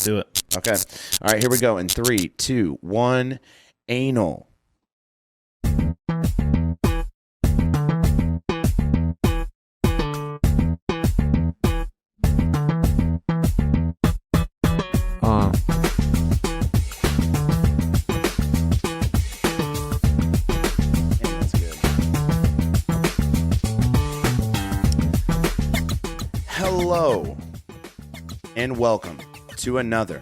Let's do it. Okay. All right, here we go. In 3, 2, 1, anal. Hello, and welcome to another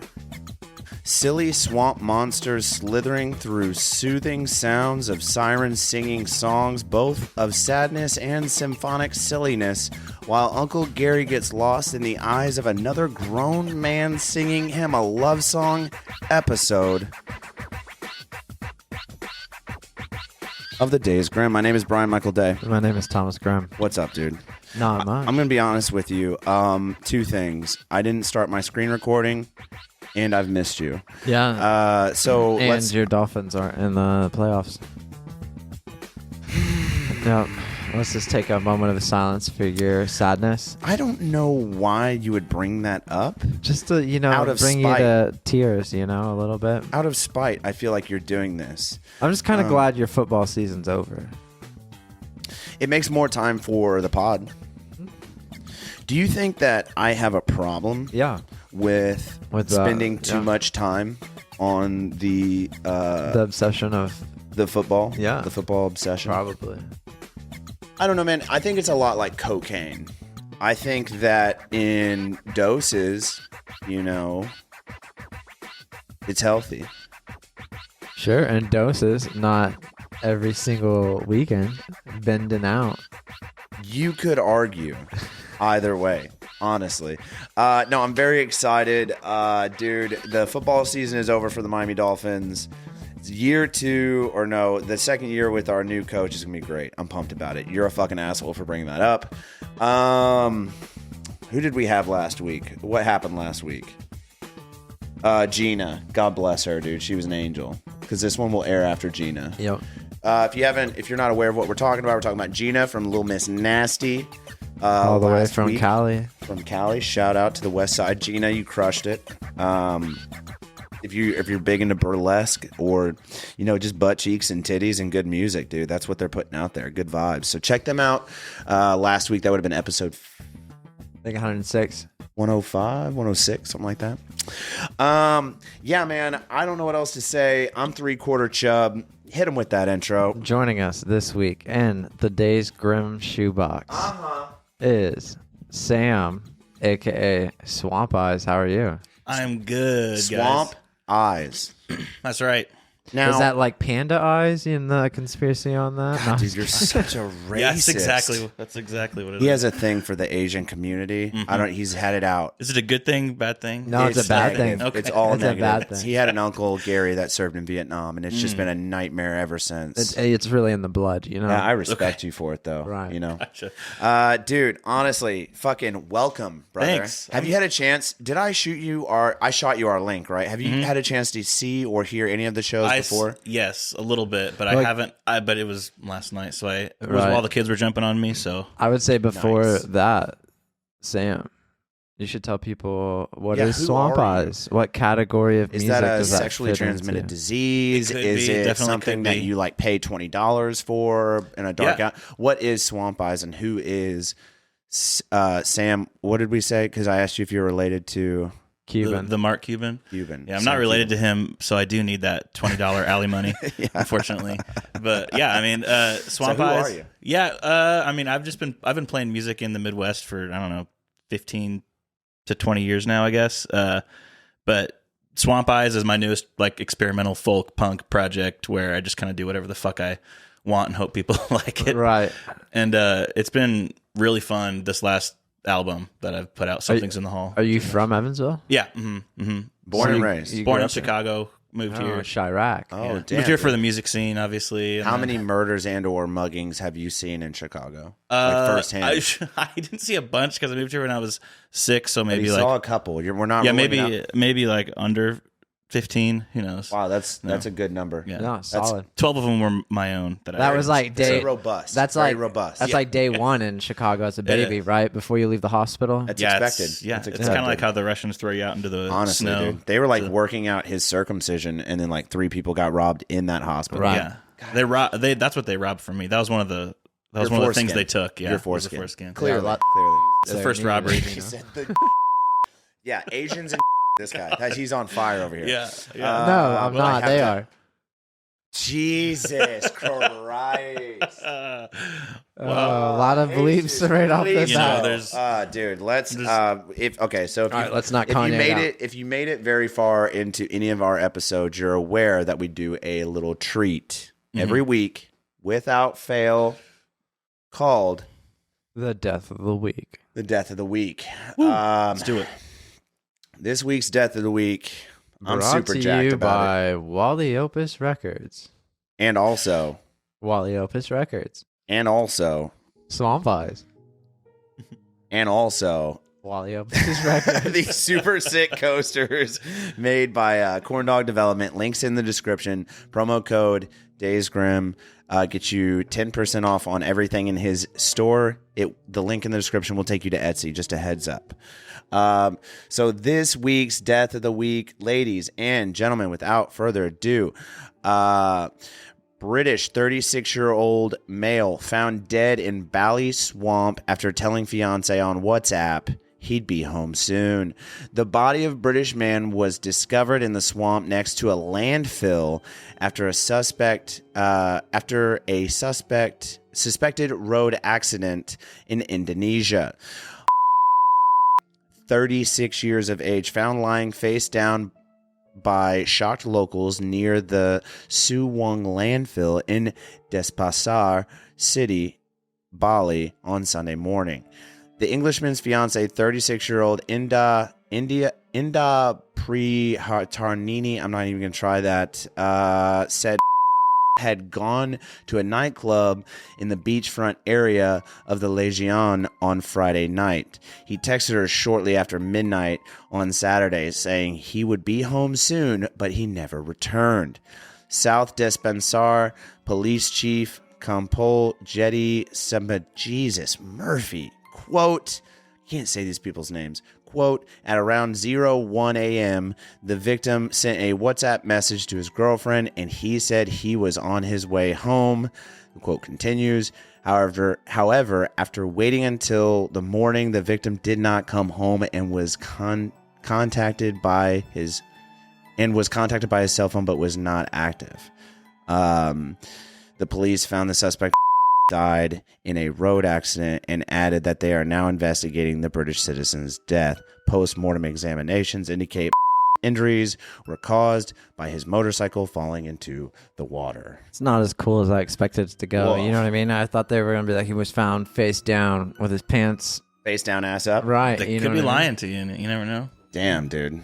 silly swamp monsters slithering through soothing sounds of sirens singing songs both of sadness and symphonic silliness, while Uncle Gary gets lost in the eyes of another grown man singing him a love song episode of the Days Grimm. My name is Brian Michael Day. My name is Thomas Grimm. What's up, dude? Not much. I'm going to be honest with you. Two things. I didn't start my screen recording, and I've missed you. Yeah. And your Dolphins aren't in the playoffs. Yep. Let's just take a moment of silence for your sadness. I don't know why you would bring that up. Just to, Out of bring spite. you to tears, a little bit. Out of spite, I feel like you're doing this. I'm just kind of glad your football season's over. It makes more time for the pod. Do you think that I have a problem Yeah. with spending too much time on the obsession of the football? Yeah. The football obsession? Probably. I don't know, man. I think it's a lot like cocaine. I think that in doses, it's healthy. Sure, and doses, not every single weekend, bending out. You could argue either way, honestly. No, I'm very excited. Dude, the football season is over for the Miami Dolphins. Year 2, or no, the second year with our new coach is going to be great. I'm pumped about it. You're a fucking asshole for bringing that up. Who did we have last week? What happened last week? Gina. God bless her, dude. She was an angel. Because this one will air after Gina. Yep. If you're not aware of what we're talking about Gina from Little Miss Nasty. All the way from Cali. From Cali. Shout out to the West Side. Gina, you crushed it. If you're big into burlesque or, just butt cheeks and titties and good music, dude, that's what they're putting out there. Good vibes. So check them out. Last week, that would have been episode I think 106. 105, 106, something like that. Yeah, man, I don't know what else to say. I'm 3/4 chub. Hit him with that intro. Joining us this week in the Days Grimm shoebox is Sam, a.k.a. Swamp Eyes. How are you? I'm good, Swamp Eyes. That's right. Now, is that like panda eyes in the conspiracy on that? God, dude, you're such a racist. Yeah, that's exactly what it is. He has a thing for the Asian community. Mm-hmm. He's had it out. Is it a good thing, bad thing? No, it's a bad negative. thing. Okay. It's all It's a negative. bad thing. He had an uncle, Gary, that served in Vietnam, and it's just been a nightmare ever since. It's really in the blood, Yeah, I respect you for it, though. Right. Gotcha. Dude, honestly, fucking welcome, brother. Thanks. Have you had a chance? Did I shoot you I shot you our link, right? Have you had a chance to see or hear any of the shows before? Yes, a little bit, but I haven't. But it was last night, so it was Right. while the kids were jumping on me. So I would say before Nice. that, Sam, you should tell people what Yeah, is who Swamp are you? Eyes? What category of Is music that a does that sexually fit transmitted into? disease? It could Is be, it definitely something could that be. you pay $20 for in a dark Yeah. out? What is Swamp Eyes and who is Sam? What did we say? Because I asked you if you're related to Cuban. the Mark Cuban. Cuban. Yeah, I'm Sam not related Cuban. to him, so I do need that $20 alley money, unfortunately. But yeah, I mean, Swamp So who Eyes. are you? Yeah, I mean, I've been playing music in the Midwest for 15 to 20 years now, I guess. But Swamp Eyes is my newest experimental folk punk project where I just kind of do whatever the fuck I want and hope people like it. Right. And it's been really fun this last album that I've put out. Something's in the Hall. Are you from Evansville? Yeah. Mm-hmm. Born So and you- raised. you Born grew in up there? Chicago. Moved Oh, here. Chiraq. Oh, Yeah. damn. Moved here for the music scene, obviously. And How then- many murders and or muggings have you seen in Chicago? Firsthand. I didn't see a bunch because I moved here when I was 6, so Maybe maybe saw a couple. We're not. yeah, ruling it out. maybe like under 15. Who knows? Wow, that's a good number. Yeah. No, solid. 12 of them were my own. That was like day It's robust. That's very like robust. That's like day one in Chicago as a baby, right? Before you leave the hospital. That's expected. expected. Yeah, That's it's expected. kind of like how the Russians throw you out into the Honestly, snow. dude, they were like working out his circumcision, and then like 3 people got robbed in that hospital. Right. Yeah, that's what they robbed from me. That was one of the things they took. Yeah, Your was the foreskin. foreskin. Clearly, Yeah, clearly. It's the first robbery. He said yeah, Asians and this guy. He's on fire over here. Yeah. No, I'm well, I not. have They to- are. Jesus Christ. A lot of bleeps right off the Please bat. there's- dude, let's so if All right, let's not Kanye out. if you made it very far into any of our episodes, you're aware that we do a little treat every week without fail called The death of the week. the death of the week. Let's do it. This week's death of the week, I'm Brought super to jacked you about it. by Wally Opus Records. And also Wally Opus Records. Swamp Eyes. Wally Opus Records. These super sick coasters made by Corn Dog Development. Links in the description. Promo code Days Grimm gets you 10% off on everything in his store. The link in the description will take you to Etsy. Just a heads up. So this week's death of the week, ladies and gentlemen, without further ado, British 36-year-old male found dead in Bally Swamp after telling fiance on WhatsApp he'd be home soon. The body of British man was discovered in the swamp next to a landfill after a suspected road accident in Indonesia. 36 years of age, found lying face down by shocked locals near the Suwong landfill in Denpasar City, Bali, on Sunday morning. The Englishman's fiancee, 36-year-old Inda Prihatarnini, I'm not even going to try that, said had gone to a nightclub in the beachfront area of the Legion on Friday night. He texted her shortly after midnight on Saturday saying he would be home soon, but he never returned. South Denpasar Police Chief Kampol Jetty Jesus Murphy, quote, can't say these people's names, quote, at around 01 a.m., the victim sent a WhatsApp message to his girlfriend, and he said he was on his way home. The quote continues. However, after waiting until the morning, the victim did not come home and was contacted by his cell phone, but was not active. The police found the suspect died in a road accident and added that they are now investigating the British citizen's death. Post-mortem examinations indicate injuries were caused by his motorcycle falling into the water. It's not as cool as I expected it to go. Whoa. You know what I mean? I thought they were going to be like he was found face down with his pants. Face down, ass up. Right. They you could know be what I mean? lying to you. You never know. Damn, dude.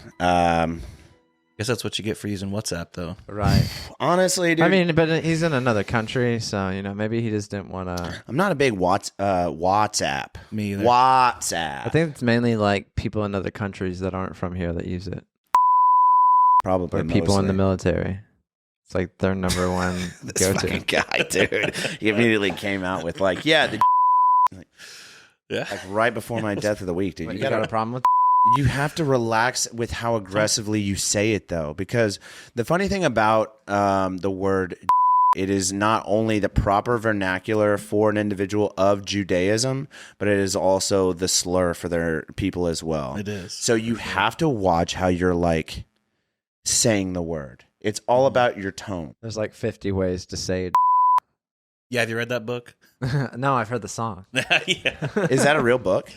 Guess that's what you get for using WhatsApp, though. Right. Honestly, dude. I mean, but he's in another country, so, you know, maybe he just didn't want to. I'm not a big WhatsApp. Me either. WhatsApp. I think it's mainly like people in other countries that aren't from here that use it. Probably Or people in the mostly. military. It's like their number one This go-to. fucking guy, dude. He immediately came out with like, yeah, Yeah. like right before my death of the week, dude. What, You you got a gotta, problem with you have to relax with how aggressively you say it, though, because the funny thing about the word, it is not only the proper vernacular for an individual of Judaism, but it is also the slur for their people as well. It is. So you have to watch how you're like saying the word. It's all about your tone. There's like 50 ways to say Yeah, have you read that book? No, I've heard the song. Yeah. Is that a real book?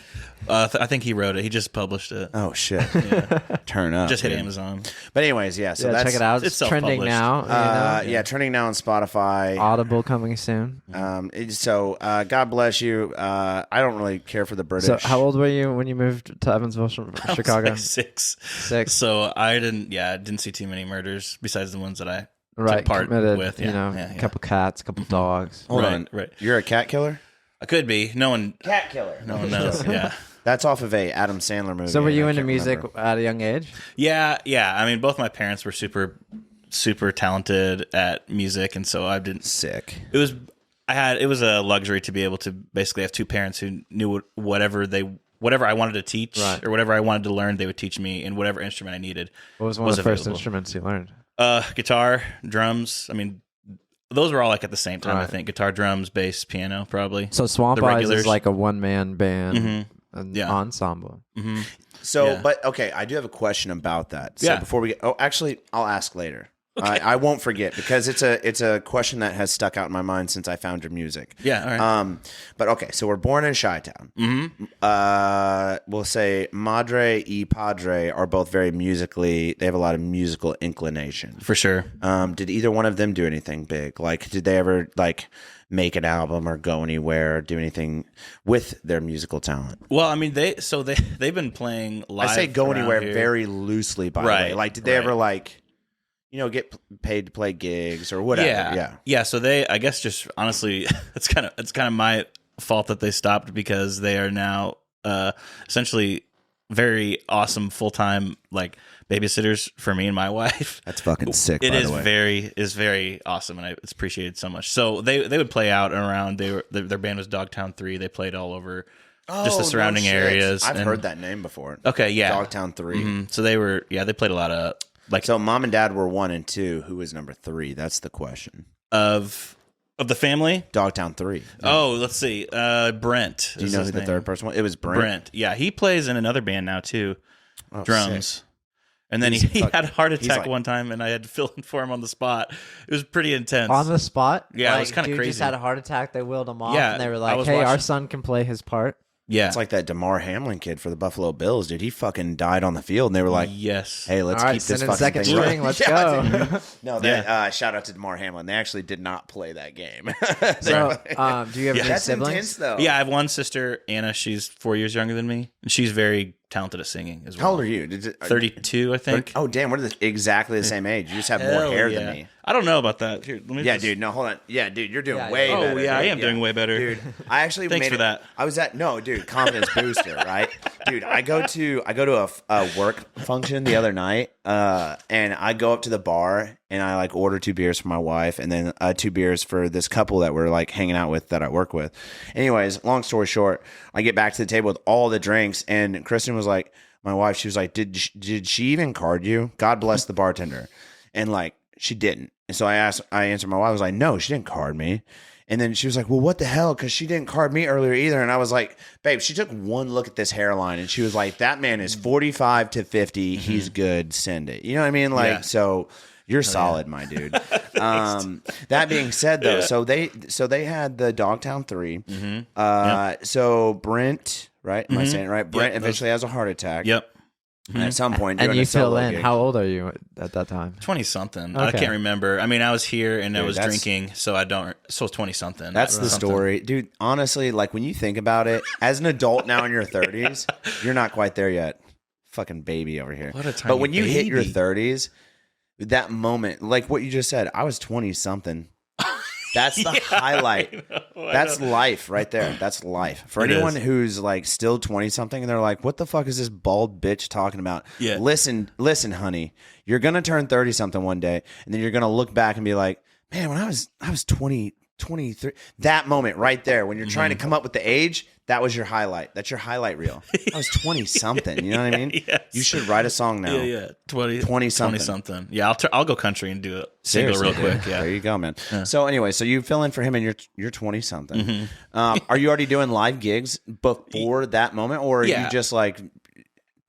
I think he wrote it. He just published it. Oh shit! Yeah. Turn up. Just hit dude. Amazon. But anyways, yeah. So Yeah, that's check it out. it's It's trending self-published. now. You know? Yeah, trending now on Spotify. Audible coming soon. So God bless you. I don't really care for the British. So how old were you when you moved to Evansville from I was Chicago? like 6. 6. So I didn't see too many murders besides the ones that I Right, took part committed, with. you know, yeah. a couple cats, a couple dogs. Hold Right, on. right. You're a cat killer? I could be. No one Killer. No one knows. Yeah. That's off of a Adam Sandler movie. So were you I into can't music remember. at a young age? Yeah. I mean, both my parents were super talented at music, and so I didn't. Sick. It was a luxury to be able to basically have two parents who knew whatever I wanted to teach or whatever I wanted to learn, they would teach me, and whatever instrument I needed. What was one of the first available. instruments you learned? Guitar, drums. I mean, those were all like at the same time. Right. I think guitar, drums, bass, piano, probably. So Swamp The Eyes regulars. is like a one-man band Yeah. ensemble. Mm-hmm. So, Yeah. but okay, I do have a question about that. So Yeah. before we get, actually, I'll ask later. I won't forget because it's a question that has stuck out in my mind since I found your music. Yeah, all right. But okay, so we're born in Chi-Town. We'll say Madre y Padre are both very musically. They have a lot of musical inclination. For sure. Did either one of them do anything big? Like, did they ever like make an album or go anywhere, do anything with their musical talent? Well, I mean, they've been playing live. I say go around anywhere here. very loosely, by the way. Like, did they ever like, get paid to play gigs or whatever? Yeah. So I guess, just honestly, it's kind of my fault that they stopped, because they are now essentially very awesome full-time like babysitters for me and my wife. That's fucking sick. It by is the way. very awesome, and it's appreciated so much. So they would play out and around. Their band was Dogtown 3. They played all over just the surrounding areas. I've heard that name before. Okay, yeah, Dogtown 3. Mhm. So they played a lot of like So mom and dad were 1 and 2. Who was number 3? That's the question. of the family. Dogtown 3. Oh, let's see. Brent. Do you is know his who the name. third person was? It was Brent. Brent. Yeah, he plays in another band now too. Oh, Drums. sick. And then he had a heart he's attack like- one time, and I had to fill in for him on the spot. It was pretty intense. On the spot? Yeah, it was kinda dude crazy. just had a heart attack. They wheeled him off, Yeah, and they were I like, was hey, our watching- son can play his part. Yeah. It's like that DeMar Hamlin kid for the Buffalo Bills, dude. He fucking died on the field, and they were like, yes. "Hey, let's All right, keep this send in fucking second thing string. running." Let's Yeah, go. dude. No, that shout out to DeMar Hamlin. They actually did not play that game. So, do you have any That's siblings? intense, though. Yeah, I have one sister, Anna. She's 4 years younger than me, and she's very talented at singing as well. How old are you? 32, I think. Oh, damn, we're exactly the same age. You just have more Hell hair yeah. than me. I don't know about that. Here, let me Yeah, just- dude. No, hold on. Yeah, dude, you're doing Yeah, way yeah. better. Oh, yeah, I dude. am doing way better. Dude, I actually Thanks made for it- that. I was at dude, confidence booster, right? Dude, I go to a work function the other night, and I go up to the bar and I like order 2 beers for my wife, and then 2 beers for this couple that we're like hanging out with that I work with. Anyways, long story short, I get back to the table with all the drinks, and Kristen was like, my wife, she was like, did she even card you? God bless the bartender. And like, she didn't. And so I answered my wife, I was like, no, she didn't card me. And then she was like, well, what the hell? Because she didn't card me earlier either. And I was like, babe, she took one look at this hairline and she was like, that man is 45 to 50. He's good. Send it. You know what I mean? Like, Yeah. so you're solid, my dude. That being said, though, so they had the Dogtown 3. So Brent, right? Am I saying it right? Brent eventually has a heart attack. Yep. And at some point, And doing you a solo fill in. gig. How old are you at that time? 20 something. I Okay. can't remember. I mean, I was here and I Dude, was that's- drinking, so I don't. So 20 something. That's the story, dude. Honestly, like when you think about it, as an adult now in your 30s, you're not quite there yet. Fucking baby over here. What a tiny But when you hit your baby. 30s, that moment, like what you just said, I was 20 something. That's the highlight. That's life right there. That's life. For It anyone is. who's like still 20 something and they're like, what the fuck is this bald bitch talking about? Yeah. Listen, honey. You're going to turn 30 something one day and then you're going to look back and be like, man, when I was 20, 23, that moment right there when you're trying to come up with the age, that was your highlight. That's your highlight reel. I was 20 something. You know what I mean? Yes. You should write a song now. Yeah. 20 20-something. something. Yeah, I'll go country and do a single Seriously, real quick. dude. Yeah. There you go, man. So anyway, so you fill in for him and you're 20 something. Mm-hmm. Are you already doing live gigs before that moment, or are Yeah. you just like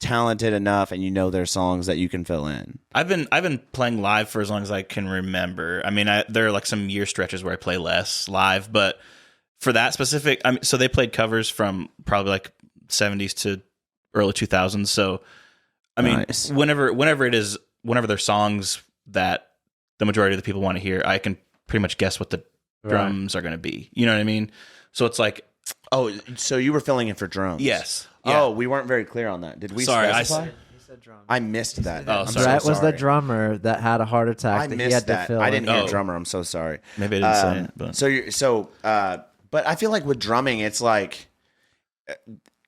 talented enough and you know their songs that you can fill in? I've been playing live for as long as I can remember. I mean, there are like some year stretches where I play less live, but for that specific, I mean, so they played covers from probably like 70s to early 2000s. So, I mean, Nice. whenever there's songs that the majority of the people want to hear, I can pretty much guess what the drums are going to be. You know what I mean? So it's like, Oh, so you were filling in for drums? yes. Oh, we weren't very clear on that. Did we Sorry, specify? I missed that. Oh, I'm sorry. Brett so was the sorry. drummer that had a heart attack I that he missed had to that. fill I in. didn't hear Oh. drummer. I'm so sorry. Maybe I didn't say it, but So But I feel like with drumming, it's like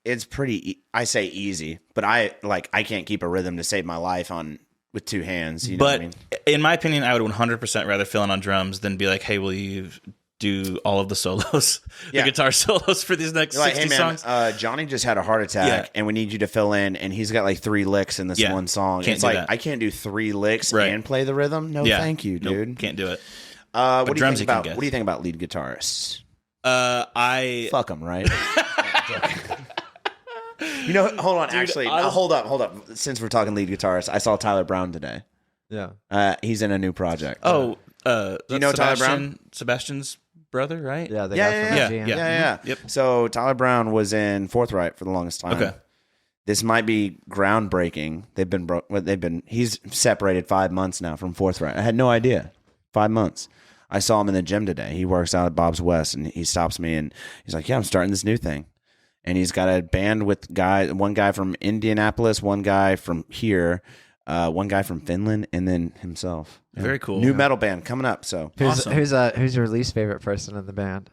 it's pretty. I say easy, but I can't keep a rhythm to save my life with two hands. You know what I mean? In my opinion, I would 100% rather fill in on drums than be like, hey, will you do all of the solos, the guitar solos for these next 60 hey, man, songs? Johnny just had a heart attack, and we need you to fill in, and he's got like 3 licks in this one song. Can't it's do like, that. I can't do 3 licks and play the rhythm. No, thank you, dude. Nope, can't do it. What do drums you think about? What do you think about lead guitarists? I fuck them, right? You know, hold on. Dude, actually, hold up. Since we're talking lead guitarists, I saw Tyler Brown today. Yeah. He's in a new project. Oh, do you know Tyler Brown? Sebastian's brother, right? Yeah, the guy from MGM. Yeah. Yep. So Tyler Brown was in Forthright for the longest time. Okay. This might be groundbreaking. He's separated 5 months now from Forthright. I had no idea. 5 months. I saw him in the gym today. He works out at Bob's West, and he stops me, and he's like, "Yeah, I'm starting this new thing." And he's got a band with one guy from Indianapolis, one guy from here, one guy from Finland, and then himself. Very cool. New metal band coming up. So Awesome. Who's your least favorite person in the band?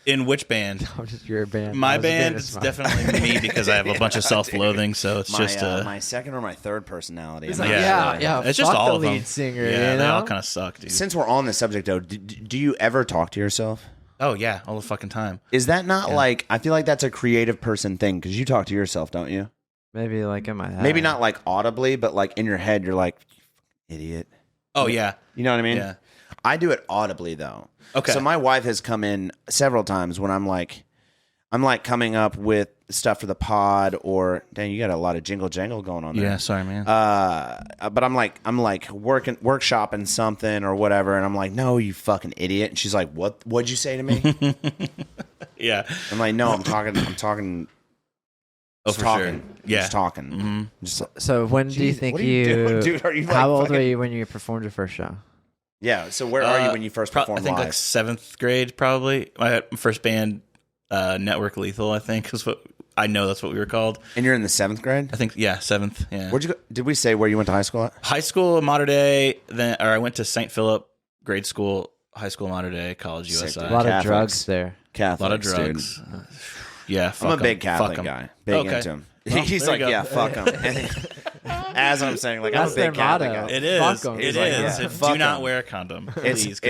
In which band? Just your band. My band is definitely me because I have a bunch of self-loathing. So it's my second or my third personality. It's it's just all of them. Lead singer. Yeah, they all kind of suck, dude. Since we're on the subject, though, do you ever talk to yourself? Oh yeah, all the fucking time. Is that not like? I feel like that's a creative person thing because you talk to yourself, don't you? Maybe like in my head. Maybe not like audibly, but like in your head, you're like, idiot. Oh yeah, you know what I mean? Yeah. I do it audibly though. Okay. So my wife has come in several times when I'm like coming up with stuff for the pod, or dang, you got a lot of jingle jangle going on there. Yeah, sorry, man. But I'm workshopping something or whatever, and I'm like, no, you fucking idiot. And she's like, what'd you say to me? Yeah. I'm like, no, I'm talking. Oh, for talking. sure. Yeah. Just talking. Mm-hmm. So when do you think what are you doing, dude? Are you like how old were you when you performed your first show? Yeah. So where are you when you first performed I think live? like 7th grade, probably. My first band, Network Lethal, I think, is what I know. That's what we were called. And you're in the 7th grade? I think, yeah, 7th. Yeah. Where'd you go? Did we say where you went to high school at? High school, Mater Dei. I went to St. Philip grade school, high school, Mater Dei, college, USI. A lot of drugs there. Catholics, a lot of drugs. Dude. Yeah, I'm a big Catholic guy. Big into him. Well, he's like, yeah, fuck him. As I'm saying, like, That's I'm a big their Catholic motto. guy. It is. Fuck 'em. It He's is. like, fuck Do not 'em. wear a condom, please.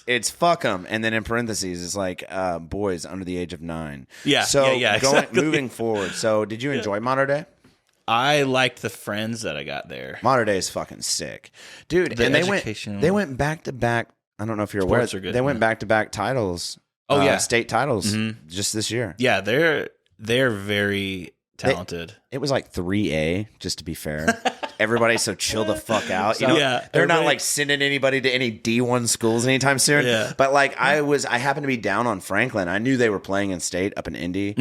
It's fuck them, and then in parentheses, it's like boys under the age of 9. Yeah, So yeah, exactly. moving forward. So did you enjoy Mater Dei? I liked the friends that I got there. Mater Dei is fucking sick, dude. The And education- they went back to back. I don't know if you're aware. Sports are good, they went man. back to back titles. Oh, yeah. state titles Mhm. just this year. Yeah, they're very talented. It was like 3A, just to be fair. Everybody, so chill the fuck out. You know, Yeah, they're not everybody- like sending anybody to any D1 schools anytime soon. Yeah. But like I happened to be down on Franklin. I knew they were playing in state up in Indy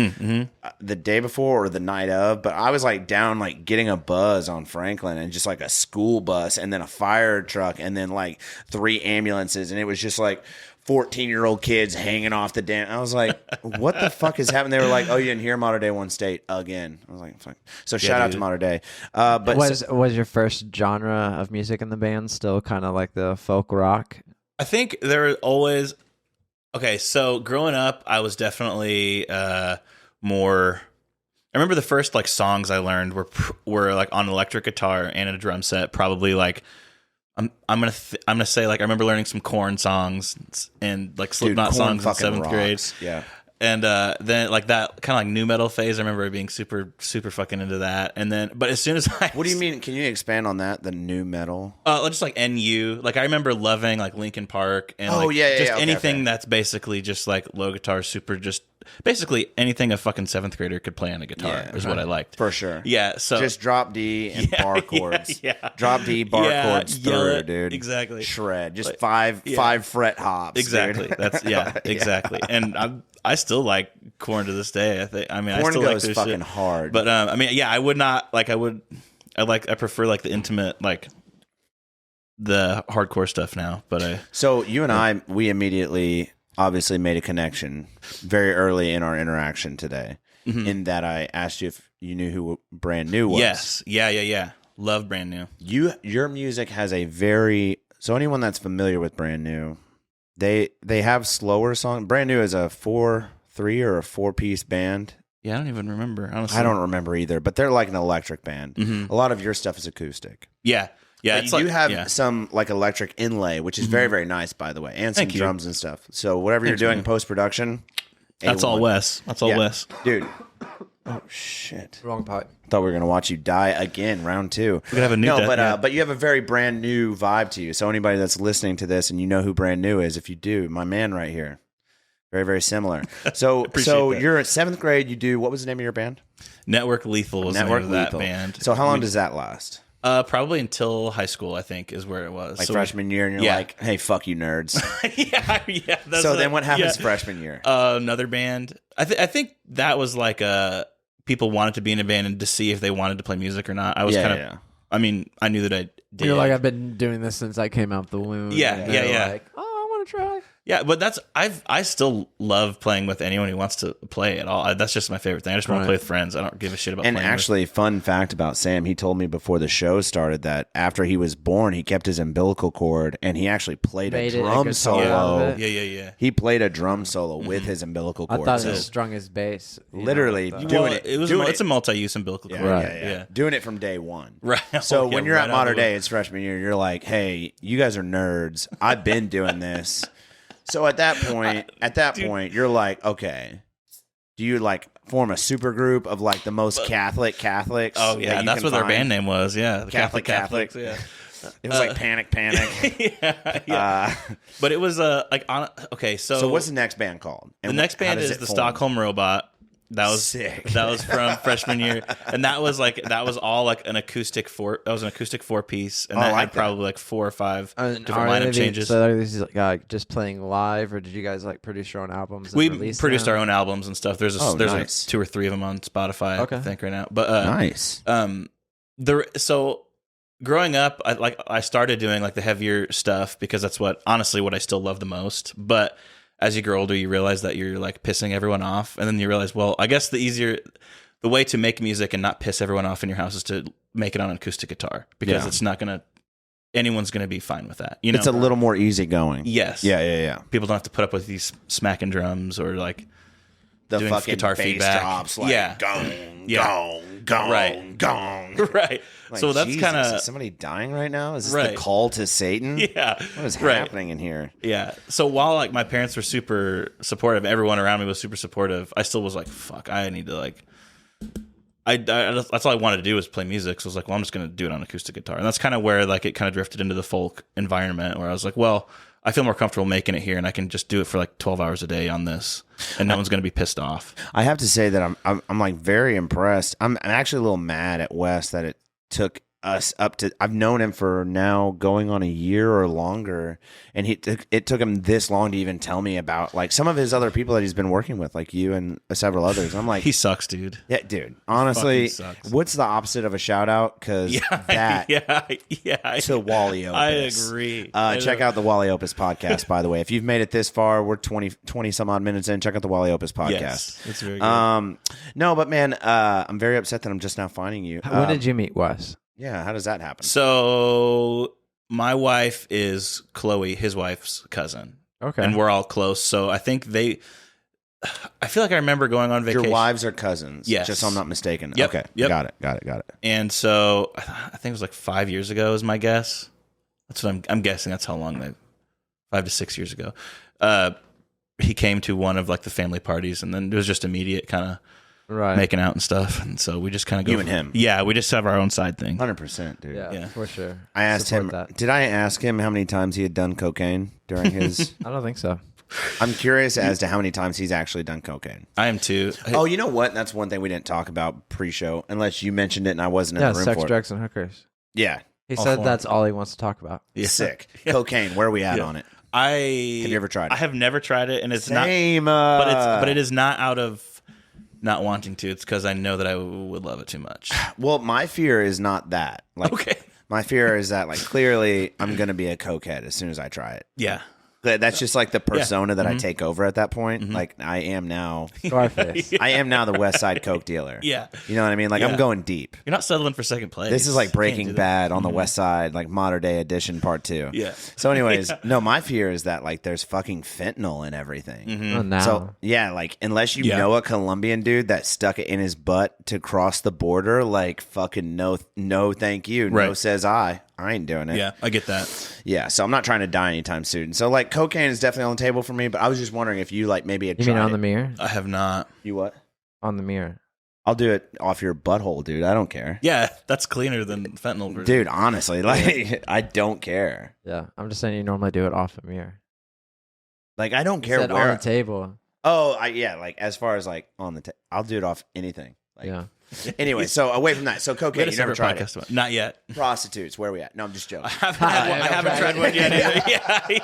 the day before or the night of. But I was like down, like getting a buzz on Franklin and just like a school bus and then a fire truck and then like 3 ambulances. And it was just like 14-year-old kids hanging off the damn. I was like, what the fuck is happening? They were like, oh, you didn't hear Mater Dei won state again. I was like, fuck. So shout out to Mater Dei. But Was your first genre of music in the band still kind of like the folk rock? I think there were always okay. So growing up, I was definitely more. I remember the first like songs I learned were like on electric guitar and a drum set. Probably like I'm gonna say like I remember learning some Korn songs and like Slipknot songs in 7th grade. Yeah. And then like that kind of like new metal phase, I remember being super fucking into that. And then, but as soon as What do you mean? Can you expand on that? The new metal? Just like NU. Like I remember loving like Linkin Park and just anything that's basically just like low guitar, super just basically anything a fucking 7th grader could play on a guitar is what I liked. For sure. Yeah. So just drop D and bar chords. Yeah. Drop D, bar chords yell through, it. dude. Exactly. Shred. Just five fret hops. Exactly. Dude. That's exactly. And I still like Korn to this day. I mean, Korn I still goes like their fucking shit. hard. But I mean, yeah, I would not like. I prefer like the intimate, like the hardcore stuff now. But so you and we immediately obviously made a connection very early in our interaction today. In that I asked you if you knew who Brand New was. Yes. Yeah. Love Brand New. Your music has a very so anyone that's familiar with Brand New, they have slower songs. Brand New is a 4 3 or a 4-piece band. Yeah, I don't even remember, honestly. I don't remember either, but they're like an electric band. A lot of your stuff is acoustic. Yeah. Yeah, But you do have some like electric inlay, which is very, very nice, by the way, and some drums and stuff. So whatever you're doing post-production, that's all Wes. That's all Wes. Dude. Oh, shit. Wrong pipe. Thought we were going to watch you die again, round 2. We're going to have a new but you have a very brand new vibe to you. So anybody that's listening to this and you know who brand new is, if you do, my man right here. Very, very similar. So you're at 7th grade. You do, what was the name of your band? Network Lethal was the name of that band. So how long does that last? Probably until high school, I think, is where it was. Like freshman year, and you're like, hey, fuck you nerds. yeah. So then what happens freshman year? Another band. I think that was like people wanted to be in a band and to see if they wanted to play music or not. I was kind of, I mean, I knew that I did. You're like, I've been doing this since I came out the womb. Yeah. Like, oh, I want to try. Yeah, but I still love playing with anyone who wants to play at all. That's just my favorite thing. I just want to play with friends. I don't give a shit about. And playing actually, fun fact about Sam, he told me before the show started that after he was born, he kept his umbilical cord and he actually played a drum solo. Yeah. He played a drum solo with his umbilical cord. I thought he strung his bass. Literally doing it. It's a multi-use umbilical cord. Yeah. Doing it from day one. Right. So when you're at modern day, it's freshman year, you're like, hey, you guys are nerds. I've been doing this. So at that point, you're like, okay, do you like form a super group of like the most Catholics? Oh yeah, that's what their band name was. Yeah, the Catholics. Yeah, it was like Panic. yeah. But it was okay. So what's the next band called? And the next band is the Stockholm Robot. That was sick. That was from freshman year, and that was all like an acoustic 4-piece, and that had probably like 4 or 5 different lineup changes. So are these like just playing live, or did you guys like produce your own albums? We produced our own albums and stuff. There's like 2 or 3 of them on Spotify. Okay. I think right now. But nice. So growing up, I started doing like the heavier stuff because that's what I still love the most. But as you grow older, you realize that you're like pissing everyone off. And then you realize, well, I guess the way to make music and not piss everyone off in your house is to make it on an acoustic guitar because it's not going to, anyone's going to be fine with that. You know, it's a little more easygoing. Yes. Yeah. People don't have to put up with these smacking drums or like the doing fucking guitar bass feedback. drops like gong, right. gong. Right. Like, so that's kind of... Is somebody dying right now? Is this the call to Satan? Yeah. What is happening in here? Yeah. So while like my parents were super supportive, everyone around me was super supportive, I still was like, fuck, I need to like... that's all I wanted to do was play music. So I was like, well, I'm just going to do it on acoustic guitar. And that's kind of where like it kind of drifted into the folk environment where I was like, well, I feel more comfortable making it here and I can just do it for like 12 hours a day on this and no one's going to be pissed off. I have to say that I'm like very impressed. I'm actually a little mad at Wes that it took us up to, I've known him for now going on a year or longer, and it took him this long to even tell me about like some of his other people that he's been working with, like you and several others. I'm like, he sucks, dude. Yeah, dude. Honestly, what's the opposite of a shout out? Because to Wally Opus. I agree. Check out the Wally Opus podcast, by the way. If you've made it this far, we're 20 some odd minutes in. Check out the Wally Opus podcast. Yes, it's very good. No, but man, I'm very upset that I'm just now finding you. When did you meet Wes? Yeah, how does that happen? So my wife is Chloe, his wife's cousin. Okay. And we're all close. So I think I feel like I remember going on vacation. Your wives are cousins. Yes. Just so I'm not mistaken. Yep. Okay. Yep. Got it. And so I think it was like 5 years ago is my guess. That's what I'm guessing. That's how long 5 to 6 years ago. He came to one of like the family parties and then it was just immediate kind of making out and stuff, and so we just kind of go. You and him, yeah, we just have our own side thing. 100%, dude. Yeah, for sure. I asked him. Did I ask him how many times he had done cocaine during his? I don't think so. I'm curious as to how many times he's actually done cocaine. I am too. Oh, you know what? That's one thing we didn't talk about pre-show, unless you mentioned it and I wasn't in the room sex, for it. drugs, and hookers. Yeah, he said that's all he wants to talk about. Yeah. Sick. Cocaine. Where are we at on it? Have you ever tried it? I have never tried it, and it's Same, not. But it is not out of not wanting to. It's because I know that I would love it too much. Well, my fear is not that. Like, okay. My fear is that, like, clearly I'm going to be a cokehead as soon as I try it. Yeah. That's just like the persona that I take over at that point. Like I am now Scarface. I am now the West Side Coke dealer. Yeah. You know what I mean? Like I'm going deep. You're not settling for second place. This is like You can't Breaking do that. Bad on the West Side, like modern day edition part 2. Yeah. So anyways, no, my fear is that like there's fucking fentanyl in everything. Oh, now. So yeah, like unless you Yeah. know a Colombian dude that stuck it in his butt to cross the border, like fucking no, thank you. No Right. says I ain't doing it. Yeah, I get that. Yeah, so I'm not trying to die anytime soon. So like cocaine is definitely on the table for me, but I was just wondering if you like maybe had You tried mean on it. the mirror? I have not. You what? On the mirror. I'll do it off your butthole, dude. I don't care. Yeah, that's cleaner than fentanyl. version. Dude, honestly, like I don't care. Yeah. I'm just saying you normally do it off a mirror. Like I don't care Said where on the table. Oh, yeah, like as far as like on the I'll do it off anything. Like Yeah. anyway, so away from that. So We cocaine, had a you never separate tried podcast. Not yet. it. Prostitutes, where we at? No, I'm just joking. I haven't tried one yet either.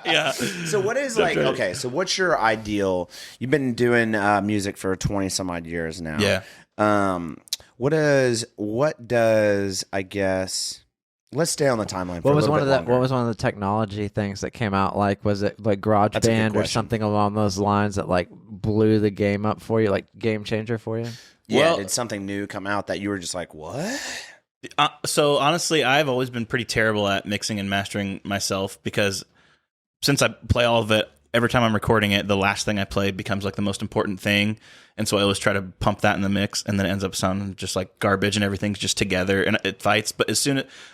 Yeah. So what is like okay, so what's your ideal you've been doing music for 20 some odd years now. Yeah. What does I guess let's stay on the timeline for What was a little one bit of the longer. What was one of the technology things that came out? Like, was it like Garage That's a good Band or question. something along those lines that like blew the game up for you, like game changer for you? Yeah, Well- did something new come out that you were just like, what? So honestly, I've always been pretty terrible at mixing and mastering myself because since I play all of it, every time I'm recording it, the last thing I play becomes like the most important thing. And so I always try to pump that in the mix, and then it ends up sounding just like garbage and everything's just together and it fights. But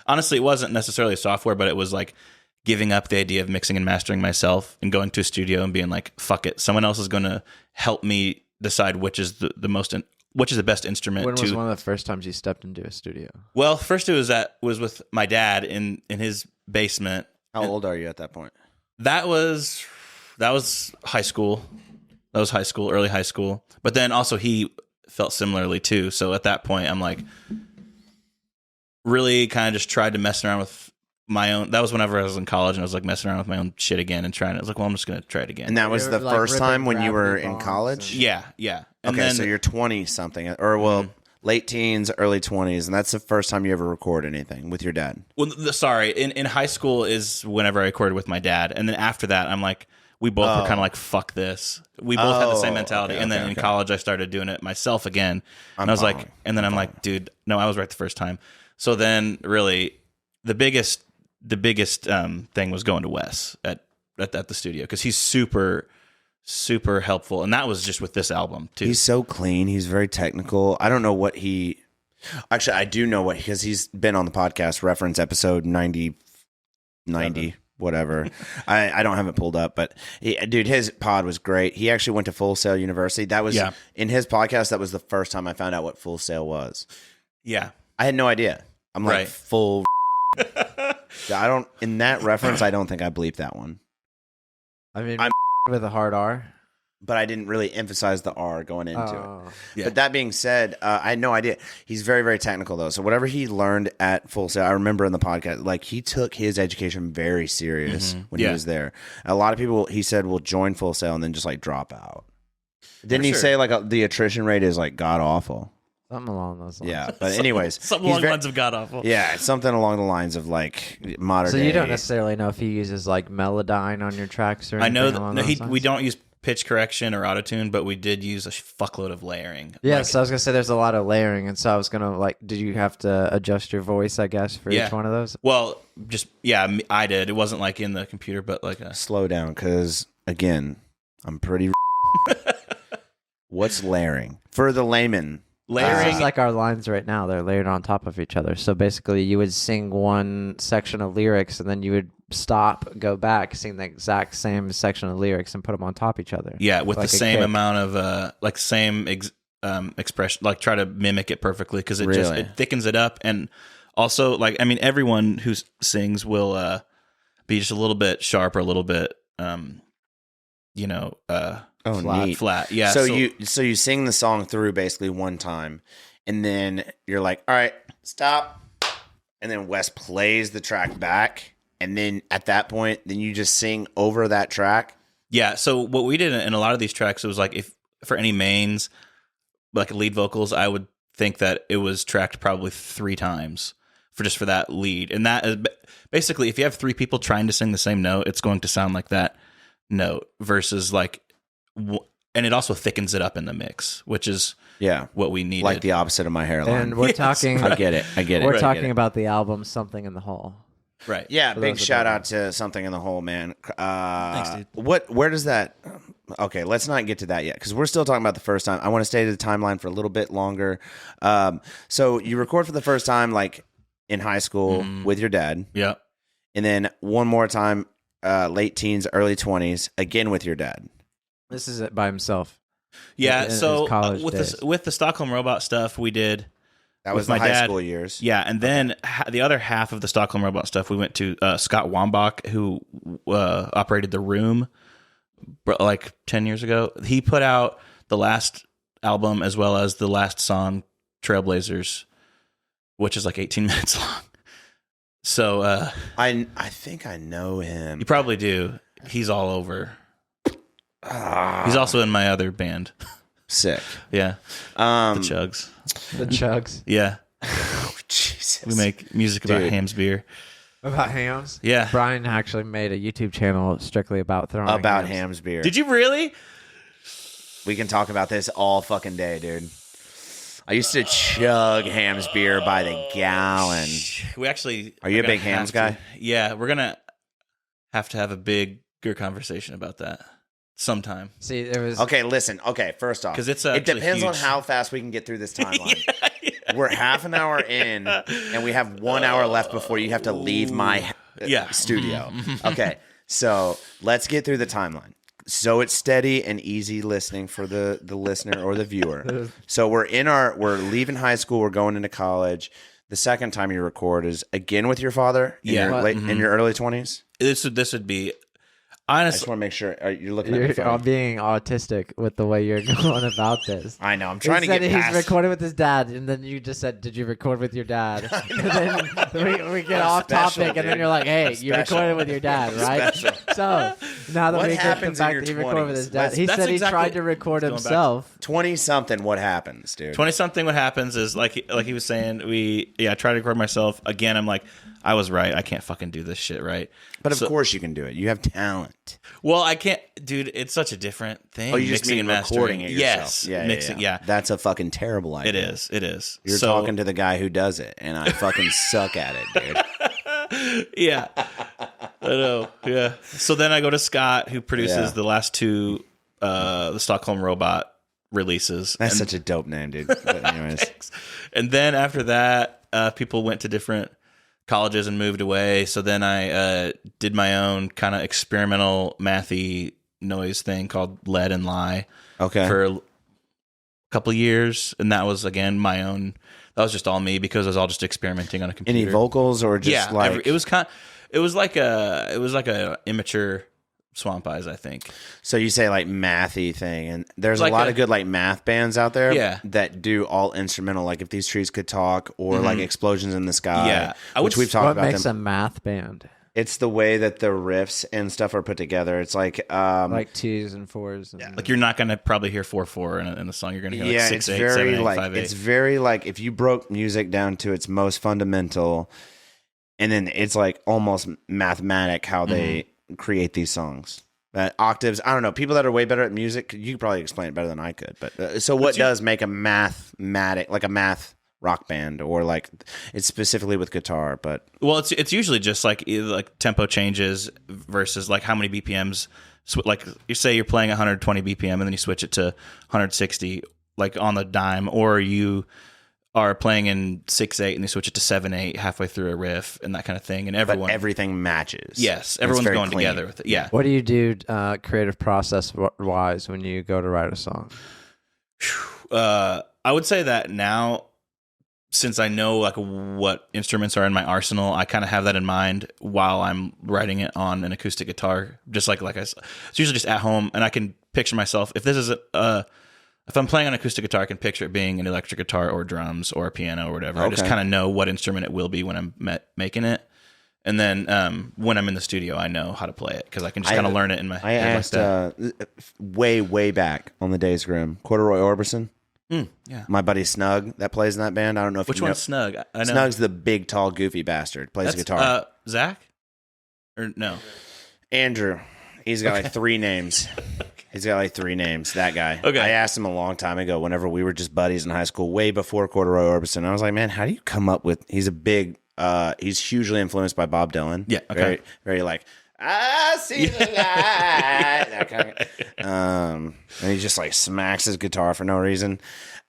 honestly, it wasn't necessarily software, but it was like giving up the idea of mixing and mastering myself and going to a studio and being like, fuck it. Someone else is going to help me decide which is which is the best instrument. When was to one of the first times you stepped into a studio? Well, first it was with my dad in his basement. How old are you at that point? That was high school. That was high school, early high school. But then also he felt similarly too. So at that point, I'm like really kind of just tried to mess around with my own. That was whenever I was in college and I was like messing around with my own shit again and trying. I was like, well, I'm just going to try it again. And that was You the were, like, first ripping time when you were gravity in bombs college? and- Yeah. And Okay, then, so you're 20 something, or well, late teens, early 20s, and that's the first time you ever record anything with your dad. well, sorry, in high school is whenever I recorded with my dad. And then after that, I'm like, we both were kind of like, fuck this. We both had the same mentality. okay, and then okay, in okay. college, I started doing it myself again. And I'm I was like, following. and then I'm like, dude, no, I was right the first time. So then really the biggest thing was going to Wes at the studio because he's super, super helpful. And that was just with this album too. He's so clean. He's very technical. I don't know what he... Actually, I do know what... Because he's been on the podcast, reference episode 90, whatever. I don't have it pulled up, but dude, his pod was great. He actually went to Full Sail University. That was... Yeah. In his podcast, that was the first time I found out what Full Sail was. Yeah. I had no idea. I'm like, Right. full... I don't... In that reference, I don't think I bleeped that one. I mean, I'm- with a hard R. But I didn't really emphasize the R going into it. Oh. Yeah. But that being said, I had no idea. He's very, very technical, though. So whatever he learned at Full Sail, I remember in the podcast, like he took his education very serious when he Yeah. was there. A lot of people, he said, will join Full Sail and then just like drop out. Didn't For he sure. say like the attrition rate is like god awful? Something along those lines. Yeah. But anyways, Something he's along the very- lines of god awful. yeah, it's something along the lines of like modern. So you don't day- necessarily know if he uses like Melodyne on your tracks or I anything know along that those we lines? don't use pitch correction or autotune, but we did use a fuckload of layering. Yeah, Like, so I was gonna say there's a lot of layering, and so I was gonna like, did you have to adjust your voice? I guess for Yeah. each one of those. well, just I did. It wasn't like in the computer, but like a slow down because again, I'm pretty. What's layering for the layman? It's layering. just like our lines right now; they're layered on top of each other. So basically, you would sing one section of lyrics, and then you would stop, go back, sing the exact same section of lyrics, and put them on top of each other. Yeah, with Like the a same kick. amount of like same expression, like try to mimic it perfectly because it just Really? it thickens it up, and also like I mean everyone who sings will be just a little bit sharp or a little bit Oh, Flat. neat. flat. Yeah. So you sing the song through basically one time, and then you're like, all right, stop, and then Wes plays the track back, and then at that point, then you just sing over that track. Yeah, so what we did in a lot of these tracks, it was like if for any mains, like lead vocals, I would think that it was tracked probably 3 times for that lead. And that is basically, if you have 3 people trying to sing the same note, it's going to sound like that note versus like, and it also thickens it up in the mix, which is what we need. Like the opposite of my hairline. And we're talking. I get it. We're talking about the album "Something in the Hole." Right. Yeah, big shout out to Something in the Hole, man. Thanks, dude. Where does that... Okay, let's not get to that yet, because we're still talking about the first time. I want to stay to the timeline for a little bit longer. So you record for the first time, like, in high school with your dad. Yeah. And then one more time, late teens, early 20s, again with your dad. This is it by himself. Yeah, In his so college days. with the Stockholm Robot stuff, we did... That was my the high dad, school years. Yeah, and then the other half of the Stockholm Robot stuff, we went to Scott Wambach, who operated The Room like 10 years ago. He put out the last album as well as the last song, Trailblazers, which is like 18 minutes long. So I think I know him. you probably do. He's all over. He's also in my other band. Sick. Yeah, the Chugs. The Chugs. Yeah, Oh, Jesus. we make music about Dude. Ham's beer. About hams. Yeah. Brian actually made a YouTube channel strictly about throwing About hams. Ham's beer. Did you really? We can talk about this all fucking day, dude. I used to chug Ham's beer by the gallon. We actually Are you a gonna big Hams have guy? Yeah, we're gonna have to have a bigger conversation about that sometime. See, it was Okay, listen. Okay, first off, 'Cause it's it actually depends on huge. how fast we can get through this timeline. We're half an hour in, and we have 1 hour left before you have to leave my Yeah. studio. Okay, so let's get through the timeline. So it's steady and easy listening for the listener or the viewer. So we're leaving high school. We're going into college. The second time you record is again with your father in Yeah. your in your early 20s. This would be I just honestly. want to make sure you're looking at your you're phone. being autistic with the way you're going about this. I know. I'm trying to He said get he's past. recording with his dad, and then you just said, "Did you record with your dad?" And then we get off special, topic, and then dude. you're like, "Hey, you Special. recorded with your dad, right?" Special. So now that What we get the happens in fact your that he recorded with 20s? his dad, he That's said he exactly- tried to record going back to- himself. 20-something, what happens, dude? 20-something, what happens is like he was saying, I tried to record myself again. I'm like, I was right. I can't fucking do this shit right. But of So- course you can do it. You have talent. Well, I can't, dude. It's such a different thing. Oh, you just mixing mean and recording mastering. it yourself. Yes, Yeah, mixing. Yeah, That's a fucking terrible it idea. is. It is. You're So- talking to the guy who does it, and I fucking suck at it, dude. Yeah, I know. Yeah. So then I go to Scott, who produces Yeah. the last 2, the Stockholm Robot releases. That's and, such a dope name, dude. But anyways, and then after that, people went to different colleges and moved away. So then I did my own kind of experimental mathy noise thing called Lead and Lie okay. for a couple of years, and that was again my own. That was just all me because I was all just experimenting on a computer. Any vocals or just like it was like a immature Swamp Eyes, I think. So you say like mathy thing, and there's Like a lot a- of good like math bands out there Yeah. that do all instrumental, like If These Trees Could Talk or like Explosions in the Sky, Yeah. I would which we've talked What about makes them. a math band? It's the way that the riffs and stuff are put together. It's like Like 2s and 4s. And Like you're not gonna probably hear 4/4 in the song. You're gonna hear like yeah, 6/8, it's very 7/8, like 5/8. it's very like if you broke music down to its most fundamental, and then it's like almost mathematic how they create these songs. Octaves, I don't know. People that are way better at music, you could probably explain it better than I could. But so what does make a mathematic, like a math rock band, or like it's specifically with guitar? But Well, it's usually just like either like tempo changes versus like how many BPMs. Like you say you're playing 120 BPM and then you switch it to 160 like on the dime, or you are playing in 6/8 and you switch it to 7/8 halfway through a riff and that kind of thing. And everyone, everything matches. yes, It's everyone's very going clean. together with it. Yeah. what do you do creative process wise when you go to write a song? I would say that now, since I know like what instruments are in my arsenal, I kind of have that in mind while I'm writing it on an acoustic guitar. Just like it's usually just at home, and I can picture myself if this is if I'm playing an acoustic guitar, I can picture it being an electric guitar or drums or a piano or whatever. I just Okay. kind of know what instrument it will be when I'm making it. And then when I'm in the studio, I know how to play it because I can just kind of learn it in my I head asked like that. way back on the Days Grimm, Corduroy Orbison. Yeah. My buddy Snug that plays in that band. I don't know if Which you know. one's Snug? I know. Snug's the big, tall, goofy bastard. Plays That's, guitar. Zach? Or no? Andrew. He's got like 3 names. He's got like 3 names. That guy. Okay. I asked him a long time ago whenever we were just buddies in high school, way before Corduroy Orbison. I was like, man, how do you come up with... He's a big... he's hugely influenced by Bob Dylan. Yeah, okay. Very, very like... I see the light. That kind of, and he just like smacks his guitar for no reason.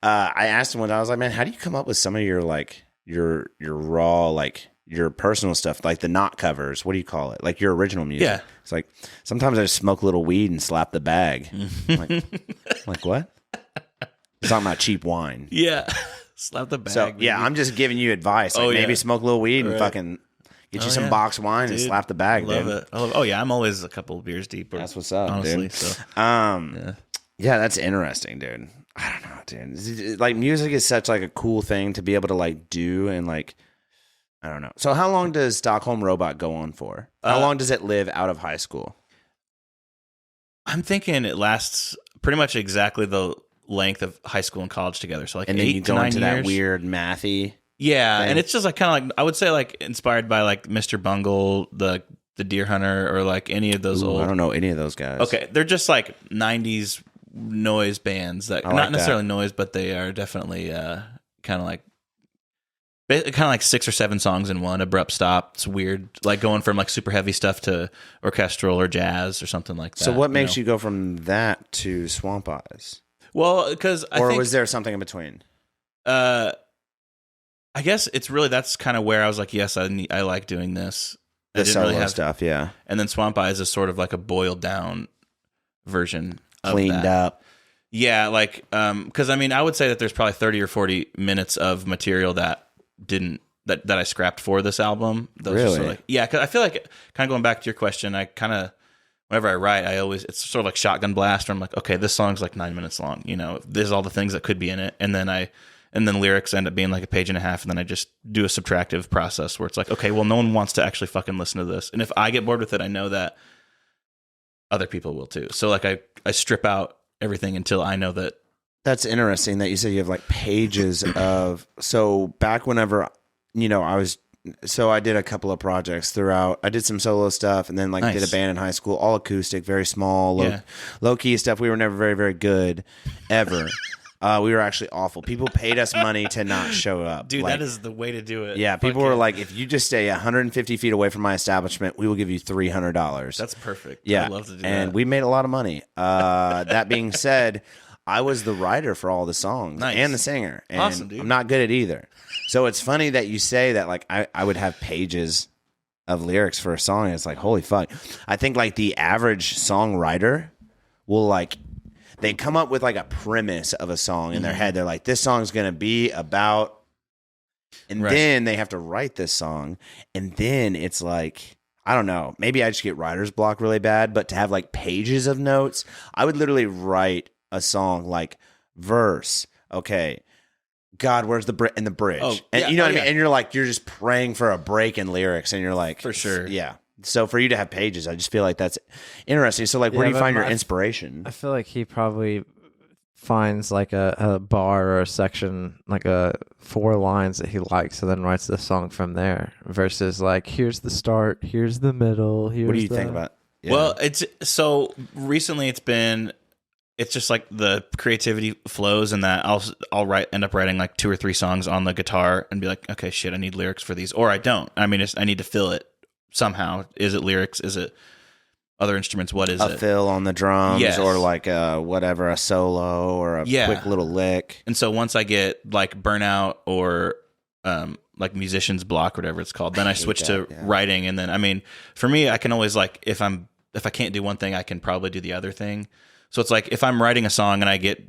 I asked him one day, I was like, man, how do you come up with some of your like your raw, like your personal stuff, like the not covers? What do you call it? Like your original music. Yeah. It's like sometimes I just smoke a little weed and slap the bag. like what? He's talking about cheap wine. Yeah. Slap the bag. So yeah, I'm just giving you advice. Like maybe smoke a little weed and fucking get you some box wine and slap the bag. Love dude. it. Oh yeah, I'm always a couple of beers deep. That's what's up, honestly, dude. So Yeah, that's interesting, dude. I don't know, dude. Like music is such like a cool thing to be able to like do and like I don't know. So how long does Stockholm Robot go on for? How long does it live out of high school? I'm thinking it lasts pretty much exactly the length of high school and college together. So like And 8 then you to go 9 into years. that weird mathy. Yeah, thing. and it's just like kind of like I would say like inspired by like Mr. Bungle, the Deer Hunter, or like any of those old. I don't know any of those guys. Okay, they're just like '90s noise bands that I like not necessarily that. noise, but they are definitely kind of like 6 or 7 songs in one. Abrupt stop. It's weird, like going from like super heavy stuff to orchestral or jazz or something like that. So what makes you go from that to Swamp Eyes? Well, because I think, was there something in between? I guess it's really that's kind of where I was like, yes, I like doing this. I The didn't solo really have stuff, yeah. And then Swamp Eyes is sort of like a boiled down version of Cleaned that. up. Yeah, like because I mean I would say that there's probably 30 or 40 minutes of material that I scrapped for this album. Those Really? are sort of like, yeah, because I feel like kind of going back to your question, I kind of whenever I write, it's sort of like shotgun blast. Where I'm like, okay, this song's like 9 minutes long. You know, there's all the things that could be in it, and then lyrics end up being like a page and a half, and then I just do a subtractive process where it's like, okay, well, no one wants to actually fucking listen to this, and if I get bored with it, I know that other people will too. So like I strip out everything until I know that. That's interesting that you said you have like pages of. So back whenever, I did a couple of projects throughout. I did some solo stuff and then like did a band in high school, all acoustic, very small, low key stuff. We were never very, very good ever. We were actually awful. People paid us money to not show up. Dude, like, that is the way to do it. Yeah, people were like, if you just stay 150 feet away from my establishment, we will give you $300. That's perfect. Yeah, I'd love to do and that. we made a lot of money. That being said, I was the writer for all the songs and the singer. And awesome, dude. I'm not good at either. So it's funny that you say that like I would have pages of lyrics for a song. And it's like, holy fuck. I think like the average songwriter will like, they come up with like a premise of a song in their head. They're like, this song's going to be about, and then they have to write this song. And then it's like, I don't know, maybe I just get writer's block really bad, but to have like pages of notes, I would literally write a song like verse. Okay. God, where's the bridge? The bridge. Oh, and yeah, you know what I yeah. mean? And you're like, you're just praying for a break in lyrics and you're like, For sure. Yeah. So for you to have pages, I just feel like that's interesting. So like, where do you find your inspiration? I feel like he probably finds like a bar or a section, like 4 lines that he likes, and then writes the song from there. Versus like, here's the start, here's the middle. Here's What do you think about? Yeah. Well, it's so recently it's just like the creativity flows, and that I'll end up writing like 2 or 3 songs on the guitar and be like, okay, shit, I need lyrics for these, or I don't. I mean, I need to fill it somehow. Is it lyrics? Is it other instruments? What is a it? fill on the drums, Yes. or like a solo, or a quick little lick. And so once I get like burnout or like musician's block, whatever it's called, then I switch to writing. And then, I mean, for me, I can always like, if I can't do one thing, I can probably do the other thing. So it's like, if I'm writing a song and I get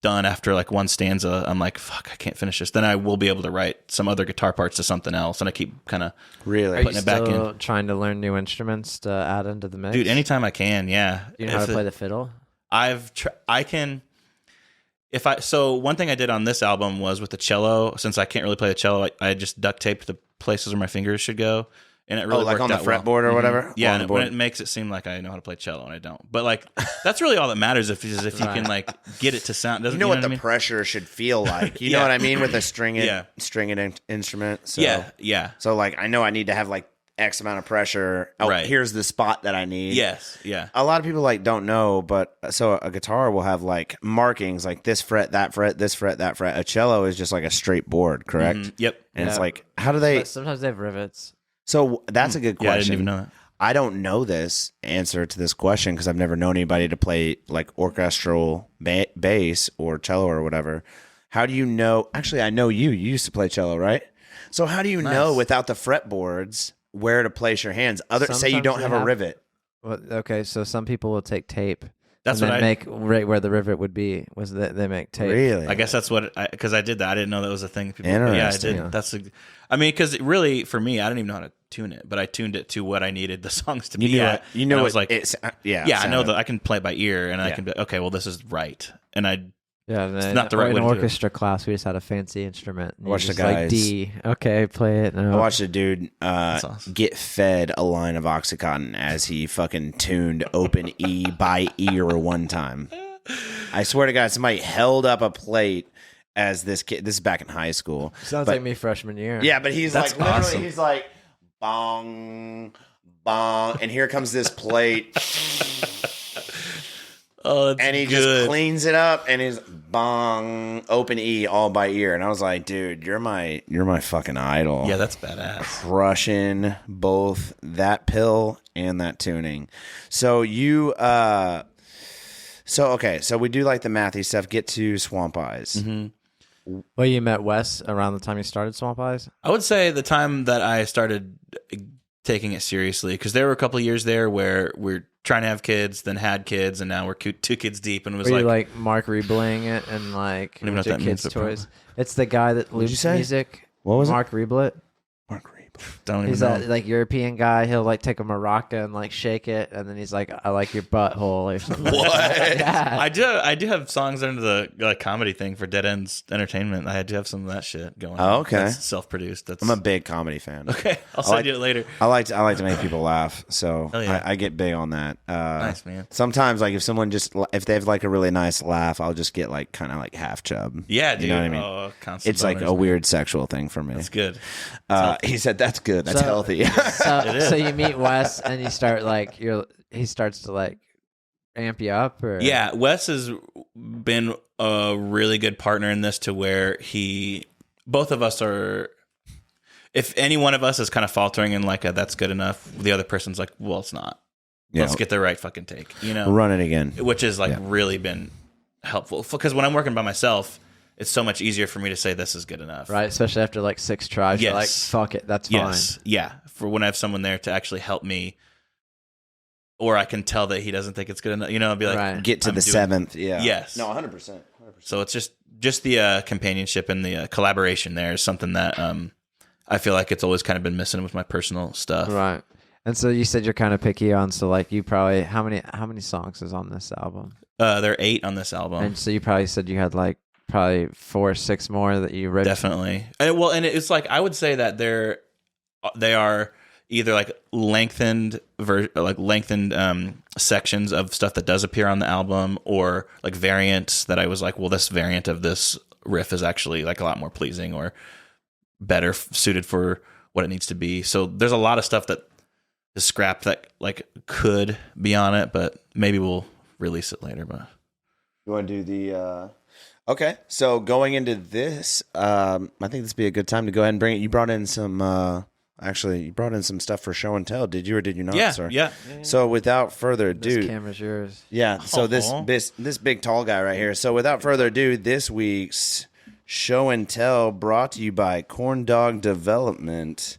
done after like one stanza, I'm like, fuck, I can't finish this. Then I will be able to write some other guitar parts to something else. And I keep kind of Really putting it back in. Trying to learn new instruments to add into the mix? Dude, anytime I can, yeah. You know how to play the fiddle? So one thing I did on this album was with the cello, since I can't really play the cello, I just duct taped the places where my fingers should go. and it really like worked on the out fretboard or whatever. Yeah, on the and when board. it makes it seem like I know how to play cello and I don't. But like that's really all that matters if you can like get it to sound. You know what the pressure should feel like. You know what I mean with a stringed instrument. So, yeah. So like I know I need to have like X amount of pressure. Oh, here's the spot that I need. Yes, yeah. A lot of people like don't know, but so a guitar will have like markings like this fret, that fret, this fret, that fret. A cello is just like a straight board, correct? Yep. And it's like, how do they? But sometimes they have rivets. So that's a good question. Yeah, I didn't even know that. I don't know this answer to this question because I've never known anybody to play like orchestral bass or cello or whatever. How do you know? Actually, I know you. You used to play cello, right? So how do you know without the fretboards where to place your hands? Say you don't have a rivet. Well, okay, so some people will take tape. That's and what then make right where the rivet would be. Was that they make tape? Really? I guess that's what because I did that. I didn't know that was a thing. Interesting. Yeah, I did. I mean, because really for me, I didn't even know how to tune it, but I tuned it to what I needed the songs to be at. You know, I was like, I know that I can play it by ear, and I can be okay. Well, this is right, and I. Yeah, it's not the right way in to do it. orchestra class, we just had a fancy instrument. Watch the guys. guys. Like D. Okay, play it. No. I watched a dude awesome. get fed a line of Oxycontin as he fucking tuned open E by ear one time. I swear to God, somebody held up a plate as this kid. This is back in high school. Sounds like me freshman year. Yeah, but he's That's like literally, awesome. he's like bong, bong, and here comes this plate. Oh, that's and he good. just cleans it up and is bong open E all by ear. And I was like, dude, you're my fucking idol. Yeah, that's badass. Crushing both that pill and that tuning. So you so we do like the mathy stuff. Get to Swamp Eyes. Mm-hmm. Well, you met Wes around the time you started Swamp Eyes? I would say the time that I started taking it seriously, because there were a couple of years there where we're trying to have kids, then had kids, and now we're 2 kids deep, and it was Were you like Mark Rebling it and like I don't even know what that means, kids' but toys? It's the guy that you loops say? music. What was Mark Reblet? Mark Reeb. don't even He's know. that like European guy. He'll like take a maraca and like shake it, and then he's like, "I like your butthole" or something. What? Yeah. I do have songs under the comedy thing for Dead Ends Entertainment. I do have some of that shit going. Oh, on. okay. That's self-produced. I'm a big comedy fan. Okay. I'll send you it later. I like to make people laugh, so Hell yeah. I get big on that. Nice, man. Sometimes, like if they have like a really nice laugh, I'll just get like kind of like half chub. Yeah, dude. You know what I mean? Oh, constant It's like boners, a man. weird sexual thing for me. That's good. He said that's good. That's So- healthy. So you meet Wes and you start like he starts to like amp you up, or Yeah, Wes has been a really good partner in this to where both of us are, if any one of us is kind of faltering and like that's good enough, the other person's like, well, it's not. Let's get the right fucking take, Run it again. which has like really been helpful, because when I'm working by myself, it's so much easier for me to say this is good enough. right? Especially after like 6 tries, you're like, Yes. fuck it, that's fine. Yes. Yeah. For when I have someone there to actually help me, or I can tell that he doesn't think it's good enough, I'll be like, Right. Get to I'm the doing- 7th. Yeah. Yes. No, 100%. So it's just the companionship and the collaboration there is something that I feel like it's always kind of been missing with my personal stuff. Right. And so you said you're kind of picky on, so like you probably how many songs is on this album? There are 8 on this album. And so you probably said you had like probably 4 or 6 more that you ripped. Definitely. And it's like I would say that they are either like lengthened sections of stuff that does appear on the album, or like variants that I was like, well, this variant of this riff is actually like a lot more pleasing or better suited for what it needs to be. So there's a lot of stuff that is scrapped that like could be on it, but maybe we'll release it later. But You want to do the... Okay, so going into this, I think this would be a good time to go ahead and bring it. You brought in some... Actually, you brought in some stuff for show and tell. Did you or did you not, sir? Yeah. So without further ado... This camera's yours. Yeah, so Aw. this big tall guy right here. So without further ado, this week's show and tell brought to you by Corn Dog Development.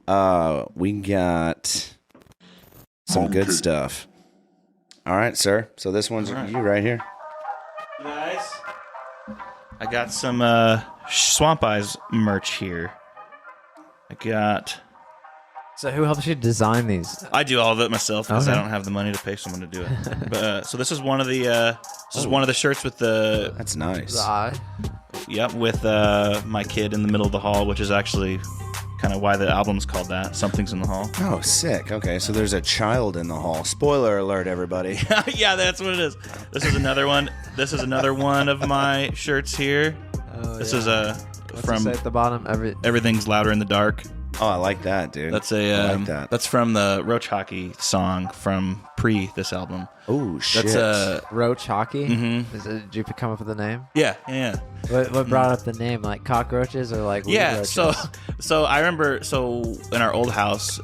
We got some good stuff. All right, sir. So this one's you right here. Nice. I got some Swamp Eyes merch here. So who helps you design these? I do all of it myself because Okay. I don't have the money to pay someone to do it. But so this is one of the one of the shirts with the That's nice. The eye. with my kid in the middle of the hall, which is actually kind of why the album's called that. Something's in the Hall. Oh, sick. Okay, so there's a child in the hall. Spoiler alert, everybody. Yeah, that's what it is. This is another one. This is another one of my shirts here. This is What's from it say at the bottom. Everything's Louder in the Dark. Oh, I like that, dude. That's I like that. That's from the Roach Hockey song from this album. Oh, shit. That's Roach Hockey. Mhm. Did you come up with the name? yeah. What brought up the name? Like cockroaches or like weed Yeah, roaches? so I remember in our old house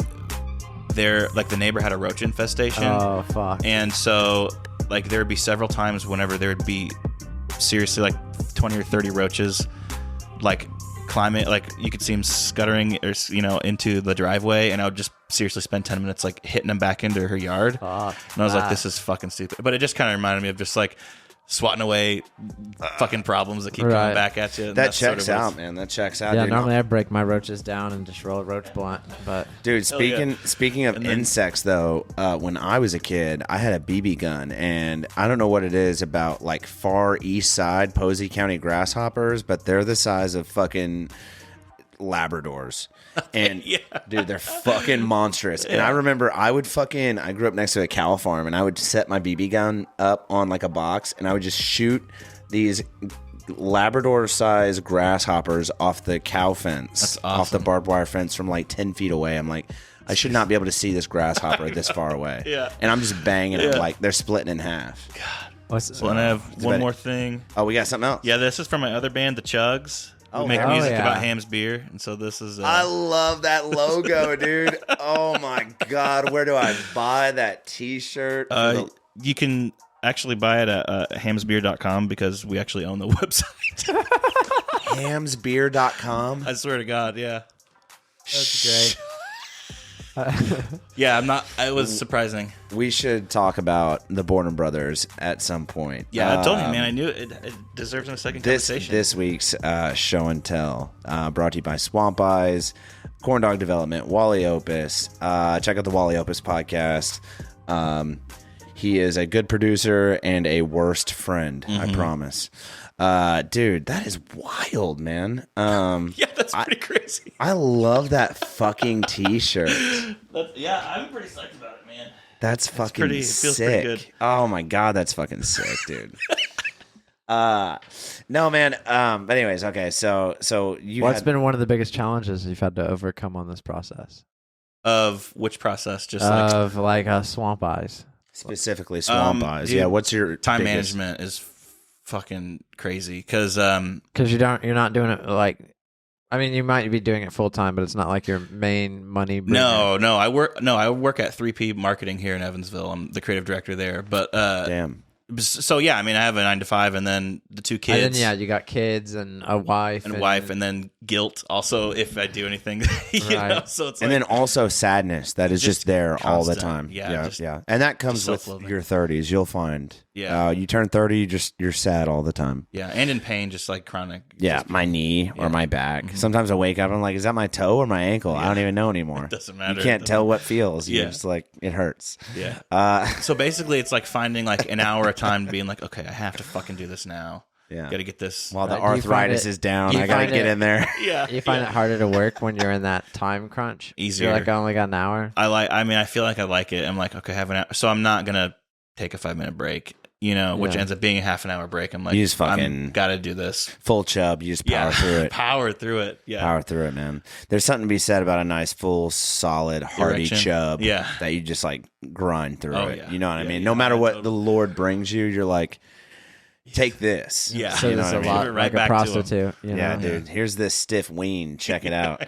there, like, the neighbor had a roach infestation. Oh fuck. And so, like, there would be several times whenever there would be seriously like 20 or 30 roaches, like, climbing, like, you could see them scuttering or, into the driveway, and I would just seriously spend 10 minutes like hitting them back into her yard. Fuck And I was like, that. this is fucking stupid. But it just kind of reminded me of just like swatting away fucking problems that keep coming Right. back at you. And That that's sort checks of out, what's- man. That checks out, Yeah, dude. normally I break my roaches down and just roll a roach blunt, but Dude, Hell yeah. speaking of And then- insects, though, when I was a kid, I had a BB gun, and I don't know what it is about, like, far east side Posey County grasshoppers, but they're the size of fucking Labradors. And, Yeah. dude, they're fucking monstrous. And I remember I grew up next to a cow farm, and I would set my BB gun up on, like, a box, and I would just shoot these Labrador-sized grasshoppers off the cow fence, That's off the awesome. barbed wire fence from like 10 feet away. I'm like, I should not be able to see this grasshopper this far away. Yeah. And I'm just banging it Yeah. like they're splitting in half. what's Well, and I have one about more it. thing. Oh, we got something else? Yeah, this is from my other band, The Chugs. We Oh, make hell music yeah. about Ham's beer, and so this is. I love that logo, dude. Oh my God. Where do I buy that t-shirt? You can actually buy it at hamsbeer.com because we actually own the website. Hamsbeer.com. I swear to God, yeah. That's great. Yeah, I'm not. It was surprising. We should talk about the Borden Brothers at some point. Yeah, I told you, man. I knew it deserves a second conversation. This week's show and tell brought to you by Swamp Eyes, Corn Dog Development, Wally Opus. Check out the Wally Opus podcast. He is a good producer and a worst friend, I promise. Dude, that is wild, man. Yeah, that's pretty crazy. I love that fucking t-shirt. Yeah, I'm pretty psyched about it, man. That's fucking pretty- it feels sick. pretty good. Oh my God, that's fucking sick, dude. No, man. But anyways, okay. So you What's had, been one of the biggest challenges you've had to overcome on this process Of which process? Just like of like Swamp Eyes? specifically Swamp Eyes. dude, Yeah. What's your time biggest- management is fucking crazy because Because you're not doing it like. I mean, you might be doing it full time, but it's not like your main money. bringer. no, I work at 3P Marketing here in Evansville. I'm the creative director there. But Damn. so yeah, I mean, I have a 9 to 5, and then the 2 kids, And then, yeah, you got kids and a wife. and then guilt. Also, if I do anything, you Right. know. So it's And like, then also sadness that is just there all the constant. time. Yeah, yeah. And that comes just with self-loathing. your 30s. You'll find. Yeah. You turn 30, you're sad all the time. yeah, and in pain, just like chronic. Yeah, just- my knee or Yeah. my back. Sometimes I wake up and I'm like, is that my toe or my ankle? I don't even know anymore. It doesn't matter. You can't tell what feels. You're Yeah. just like, it hurts. Yeah. So basically, it's like finding like an hour of time, being like, okay, I have to fucking do this now. Yeah. Got to get this. While the Do you find arthritis it- is down, do you I got to find get it- in there. Yeah. You find it harder to work when you're in that time crunch. Easier. You're like, I only got an hour. I feel like I like it. I'm like, okay, have an hour. So I'm not gonna take a 5-minute break, which Yeah. ends up being a half an hour break. I'm like, You just fucking- got to do this. Full chub, you just power through it. Power through it. Yeah. Power through it, man. There's something to be said about a nice, full, solid, hearty Erection. chub. Yeah. That you just like grind through Oh, it. yeah. You know what I Yeah, mean? yeah, No matter yeah, what totally. the Lord brings you, you're like, take this. Yeah. So You know there's what I a mean? lot Give it right like a back to 'em. prostitute. You know? Yeah, dude. Here's this stiff ween. Check it out.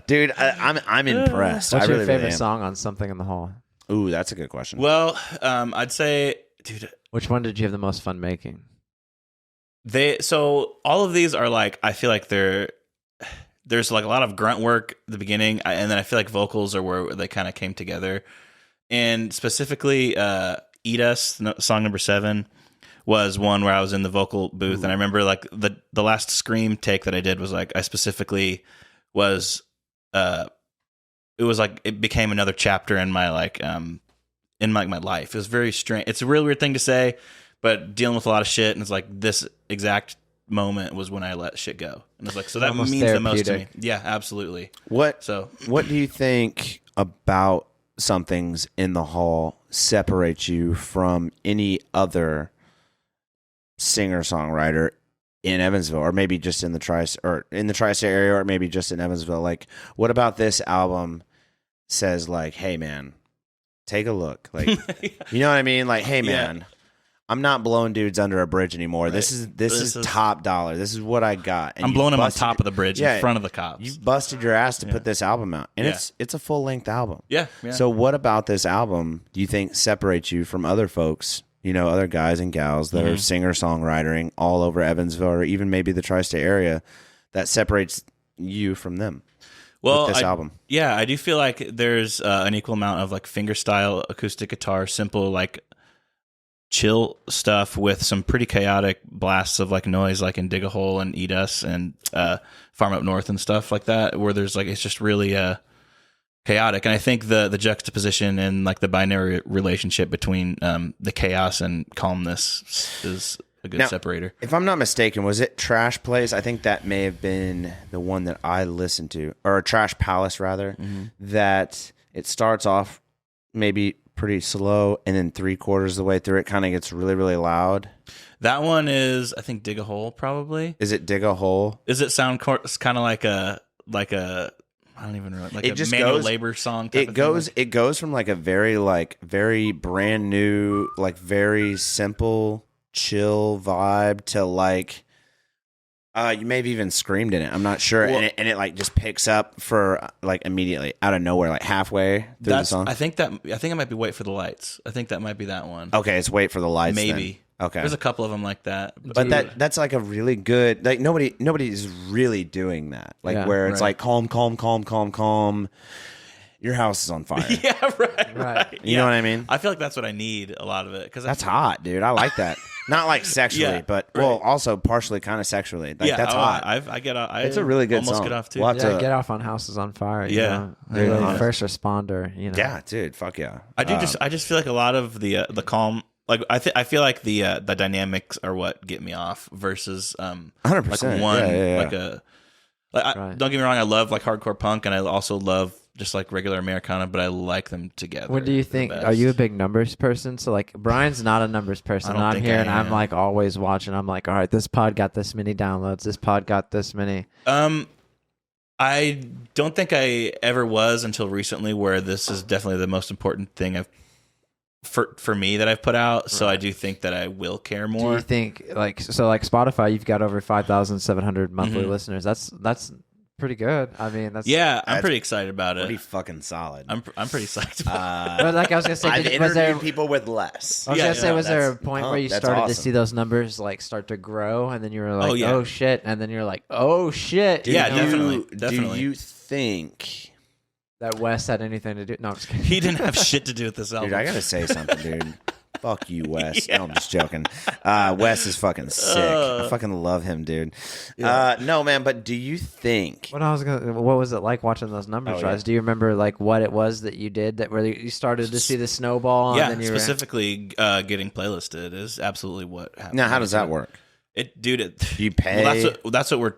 Dude, I'm impressed. What's I your really, favorite really am. song on Something in the Hall? Ooh, that's a good question. Well, I'd say, dude, Which one did you have the most fun making? so all of these are like, I feel like there's like a lot of grunt work at the beginning, and then I feel like vocals are where they kind of came together. And specifically, Eat Us, song number 7, was one where I was in the vocal booth. And I remember like the last scream take that I did was like, I specifically was, it was like, it became another chapter in my like, in my life. It was very strange. It's a real weird thing to say, but dealing with a lot of shit. And it's like this exact moment was when I let shit go. And I was like, so that Almost means the most to me. therapeutic. Yeah, absolutely. What So do you think about something's in the hall separates you from any other singer-songwriter in Evansville, or maybe just in the tri-state area, or maybe just in Evansville? Like, what about this album says like, hey man, take a look, like, you know what I mean? Like, hey man, I'm not blowing dudes under a bridge anymore. Right. This is top dollar. This is what I got. And I'm blowing them on top of the bridge in front of the cops. You've busted your ass to put this album out, and it's a full length album. Yeah. So what about this album do you think separates you from other folks? You know, other guys and gals that are singer-songwriting all over Evansville, or even maybe the tri-state area, that separates you from them? Well, with this album. Yeah, I do feel like there's an equal amount of like fingerstyle acoustic guitar, simple like chill stuff with some pretty chaotic blasts of like noise, like in Dig a Hole and Eat Us and Farm Up North and stuff like that, where there's like, it's just really chaotic. And I think the juxtaposition and like the binary relationship between the chaos and calmness is a good separator. If I'm not mistaken, was it Trash Place? I think that may have been the one that I listened to, or Trash Palace rather, that it starts off maybe pretty slow, and then 3/4 of the way through it kind of gets really, really loud. That one is, I think, Dig a Hole, probably. Is it Dig a Hole? Is it kind of like a I don't even know, like it a just manual labor song type it goes thing? It goes from like a very brand new, like very simple, chill vibe to like you may have even screamed in it. I'm not sure. Well, and it like just picks up for like immediately out of nowhere, like halfway through the song. I think it might be Wait for the Lights. I think that might be that one. Okay, it's Wait for the Lights. Maybe. Then. Okay. There's a couple of them like that. But that's like a really good, like nobody's really doing that. Like where it's like calm. Your house is on fire. Yeah, right. You know what I mean? I feel like that's what I need, a lot of it. That's hot, dude. I like that. Not like sexually, but well, also partially kind of sexually. Like that's hot. I get off. It's a really good almost song. Get off too. Get off on houses on fire. You know? Dude, first responder. You know. Yeah, dude. Fuck yeah. I just feel like a lot of the calm. Like I feel like the dynamics are what get me off versus 100%. Like one Yeah. Don't get me wrong, I love like hardcore punk, and I also love just like regular Americana, but I like them together. What do you think? Are you a big numbers person? So like Brian's not a numbers person. I'm here and I'm like always watching. I'm like, all right, this pod got this many downloads. This pod got this many. I don't think I ever was until recently, where this is definitely the most important thing for me that I've put out. So I do think that I will care more. Do you think like Spotify, you've got over 5,700 monthly listeners. That's pretty good. I mean, I'm pretty excited about it. Pretty fucking solid. I'm pretty psyched about it. But like I was gonna say, I've interviewed people with less. I was gonna say, was there a point where you started to see those numbers like start to grow, and then you were like, oh shit, and then you're like, oh shit. Definitely. Do you think that Wes had anything to do? No, I'm just kidding. He didn't have shit to do with this album. Dude, I gotta say something, dude. Fuck you, Wes. No, I'm just joking. Wes is fucking sick. I fucking love him, dude. No, man, but do you think... What was it like watching those numbers rise? Do you remember like what it was that you did where you started to see the snowball? Yeah, and then specifically getting playlisted is absolutely what happened. Now, how does that work? You pay? Well, that's what we're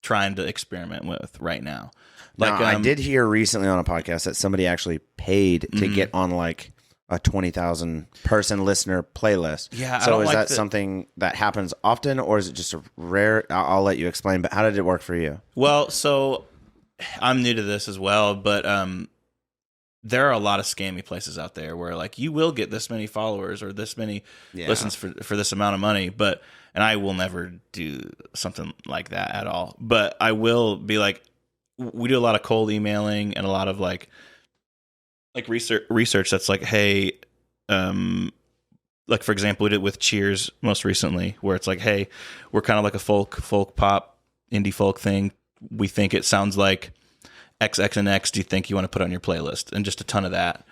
trying to experiment with right now. Like, I did hear recently on a podcast that somebody actually paid to get on like a 20,000 person listener playlist. Yeah. So is that something that happens often, or is it just a rare? I'll let you explain. But how did it work for you? Well, so I'm new to this as well, but there are a lot of scammy places out there where like you will get this many followers or this many listens for this amount of money, and I will never do something like that at all. But I will be like, we do a lot of cold emailing and a lot of like research that's like, hey, like for example, we did it with Cheers most recently, where it's like, hey, we're kind of like a folk pop indie folk thing. We think it sounds like XX and X. Do you think you want to put on your playlist? And just a ton of that,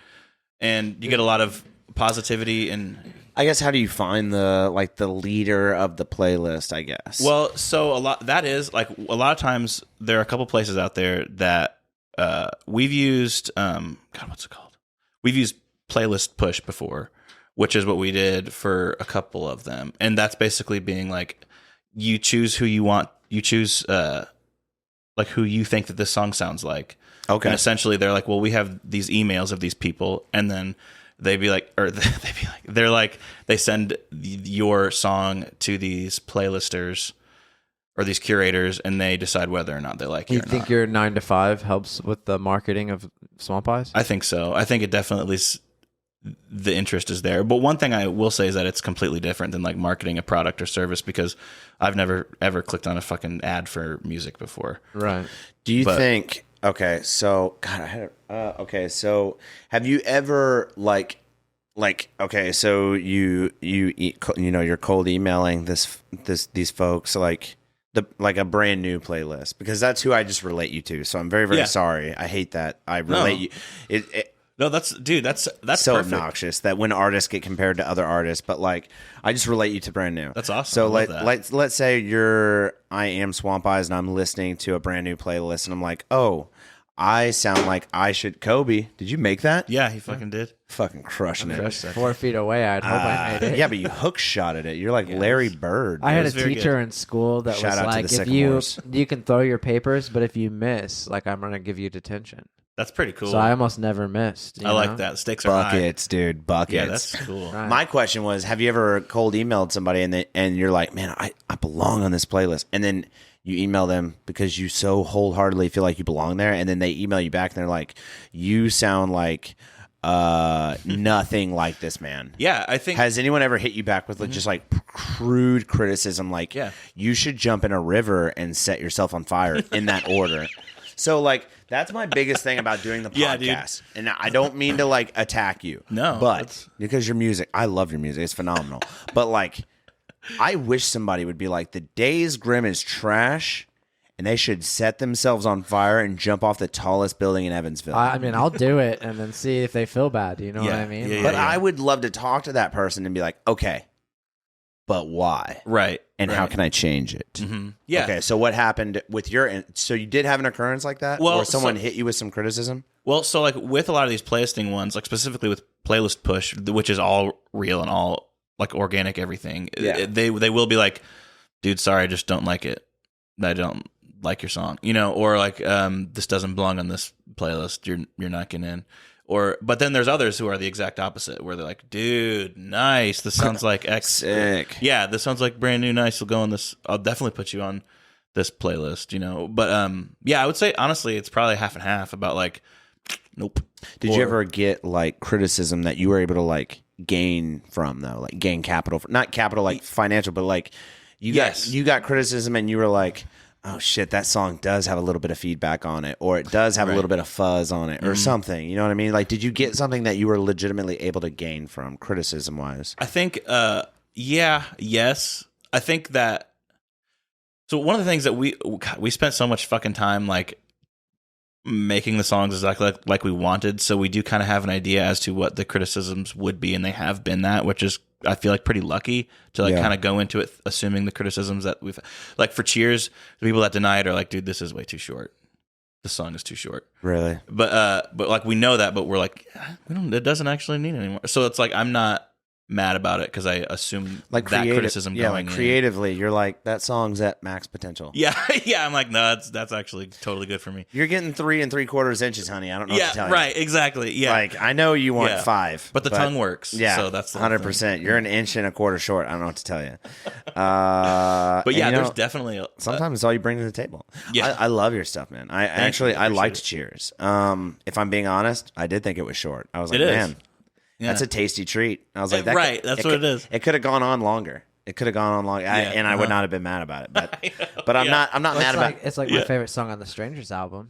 and you get a lot of positivity. And I guess, how do you find the leader of the playlist? I guess. Well, so a lot of times there are a couple places out there that we've used. What's it called? We've used Playlist Push before, which is what we did for a couple of them, and that's basically being like, you choose who you want. You choose like who you think that this song sounds like. Okay. And essentially, they're like, well, we have these emails of these people, and then they'd be like, they send your song to these playlisters or these curators, and they decide whether or not they like it. You think your 9 to 5 helps with the marketing of Swamp Eyes? I think so. I think it definitely the interest is there. But one thing I will say is that it's completely different than like marketing a product or service, because I've never ever clicked on a fucking ad for music before. Right. Do you think? Okay, so God, I had. Okay, so have you ever like okay, so you're cold emailing these folks like a brand new playlist, because that's who I just relate you to. So I'm very, very sorry. I hate that I relate you. No, that's so perfect. Obnoxious that when artists get compared to other artists, but like I just relate you to brand new. That's awesome. So let's say I am Swamp Eyes and I'm listening to a brand new playlist and I'm like, oh, I sound like I should. Kobe, did you make that? Yeah, he fucking did. Fucking crushing it. 4 feet away, I'd hope I made it. Yeah, but you hook shotted it. You're like Larry Bird. I had a teacher in school that Shout was out to like, the if Sycamores. you can throw your papers, but if you miss, like I'm gonna give you detention. That's pretty cool. So I almost never missed. I like that. Stakes are buckets, high. Dude. Buckets. Yeah, that's cool. Right. My question was, have you ever cold emailed somebody and you're like, man, I belong on this playlist, and then you email them because you so wholeheartedly feel like you belong there, and then they email you back and they're like, you sound like nothing like this man. Yeah, I think. Has anyone ever hit you back with just like crude criticism, like you should jump in a river and set yourself on fire in that order? So like that's my biggest thing about doing the podcast. And I don't mean to like attack you. No. But because your music, I love your music. It's phenomenal. But like I wish somebody would be like, the Days Grimm is trash and they should set themselves on fire and jump off the tallest building in Evansville. I mean, I'll do it and then see if they feel bad. You know what I mean? Yeah, but I would love to talk to that person and be like, okay, but why? Right. And how can I change it? Mm-hmm. Yeah. Okay, so what happened with so you did have an occurrence like that? Well, or someone hit you with some criticism? Well, so like with a lot of these playlisting ones, like specifically with Playlist Push, which is all real and all like organic everything, they will be like, dude, sorry, I just don't like it. I don't like your song, or like this doesn't belong on this playlist. You're not getting in. But then there's others who are the exact opposite, where they're like, dude, nice. This sounds like X. Sick. Yeah, this sounds like brand new, nice. You'll go on this. I'll definitely put you on this playlist, But yeah, I would say honestly, it's probably half and half. About like, nope. Did you ever get like criticism that you were able to like gain from though, like gain capital, not capital like financial, but like you got criticism and you were like, oh shit, that song does have a little bit of feedback on it, or it does have a little bit of fuzz on it, or something. You know what I mean? Like, did you get something that you were legitimately able to gain from criticism wise? I think, yes. I think that. So one of the things that we spent so much fucking time like making the songs exactly like we wanted, so we do kind of have an idea as to what the criticisms would be, and they have been that, which is, I feel like, pretty lucky to like kind of go into it assuming the criticisms that we've like for Cheers, the people that deny it are like, dude, this is way too short. The song is too short. Really? But like we know that, but we're like, it doesn't actually need anymore. So it's like I'm not mad about it because I assume like that criticism going like creatively, you're like, that song's at max potential. Yeah, I'm like, no, that's actually totally good for me. You're getting 3 3/4 inches, honey. I don't know what to tell you. Right, exactly. Yeah, like I know you want 5, but the tongue works. Yeah, so that's 100%. You're an inch and a quarter short. I don't know what to tell you. But yeah, there's definitely sometimes it's all you bring to the table. Yeah, I love your stuff, man. I liked Cheers. If I'm being honest, I did think it was short. I was like, man. Yeah. That's a tasty treat. I was like, that's what it is. It could have gone on longer. I would not have been mad about it. But I'm not mad about it. It's like my favorite song on the Strangers album.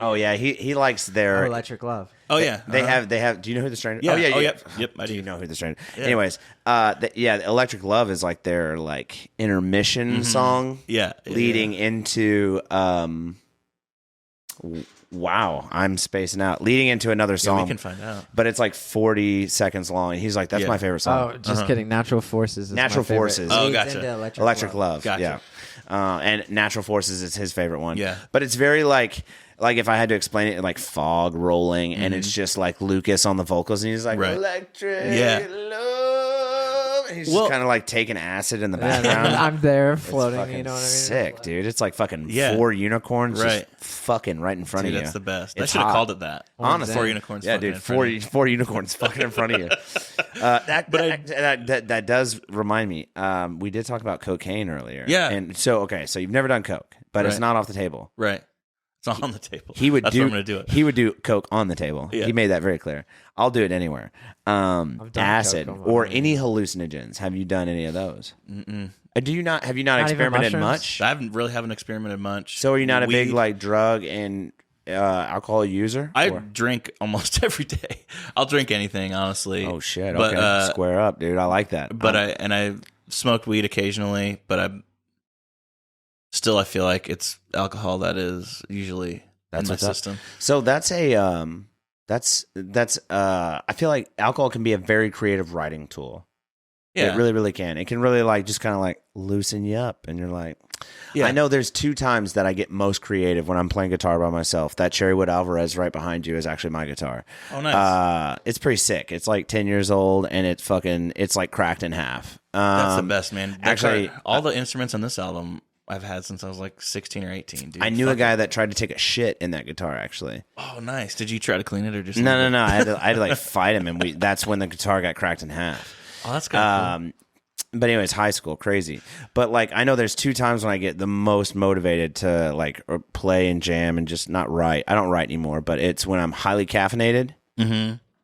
Oh yeah, he likes their Electric Love. Oh yeah, they have. Do you know who the Strangers? Yeah. Oh yeah, yep. I do. You know who the Strangers? Yeah. Anyways, Electric Love is like their like intermission song. Yeah, leading into wow, I'm spacing out. Leading into another song. Yeah, we can find out. But it's like 40 seconds long. And he's like, that's my favorite song. Oh, just kidding. Natural Forces is Natural my Forces. Oh, gotcha. Electric Love. Gotcha. Yeah. And Natural Forces is his favorite one. Yeah. But it's very like if I had to explain it, like fog rolling, and it's just like Lucas on the vocals, and he's like, Electric Love. He's just kind of like taking acid in the background. I'm there floating. You know what I mean? Sick, dude. It's like fucking Yeah. 4 unicorns Right. just fucking right in front of you. That's the best. It's I should have hot. called it that. Honestly. 4 unicorns. Yeah, fucking dude. in front of 4 unicorns fucking in front of you. That does remind me. We did talk about cocaine earlier. Yeah. And so you've never done coke, but it's Right. not off the table. Right. It's not on the table. He would That's do. where I'm going to do it. He would do coke on the table. Yeah. He made that very clear. I'll do it anywhere. done Acid coke on my or own. any hallucinogens. Have you done any of those? Mm-mm. Do you not? Have you not Not even experimented mushrooms? much? I haven't experimented much. So are you not a big Weed- like drug and alcohol user? I Or- drink almost every day. I'll drink anything, honestly. Oh shit! But, Okay, square up, dude. I like that. But I smoked weed occasionally, but I feel like it's alcohol that is usually That's in my what's up. system. So that's a that's I feel like alcohol can be a very creative writing tool. Yeah. It really, really can. It can really like just kind of like loosen you up, and you're like, Yeah. I know there's 2 times that I get most creative when I'm playing guitar by myself. That Cherrywood Alvarez right behind you is actually my guitar. Oh, nice. It's pretty sick. It's like 10 years old, and it's like cracked in half. That's the best, man. Actually, all the instruments on this album I've had since I was like 16 or 18, dude. I knew a guy that tried to take a shit in that guitar. Actually, Oh, nice. Did you try to clean it or just no. I had to like fight him, and that's when the guitar got cracked in half. Oh, that's kind of But anyways, high school, crazy. But like, I know there's 2 times when I get the most motivated to like play and jam and just not write. I don't write anymore, but it's when I'm highly caffeinated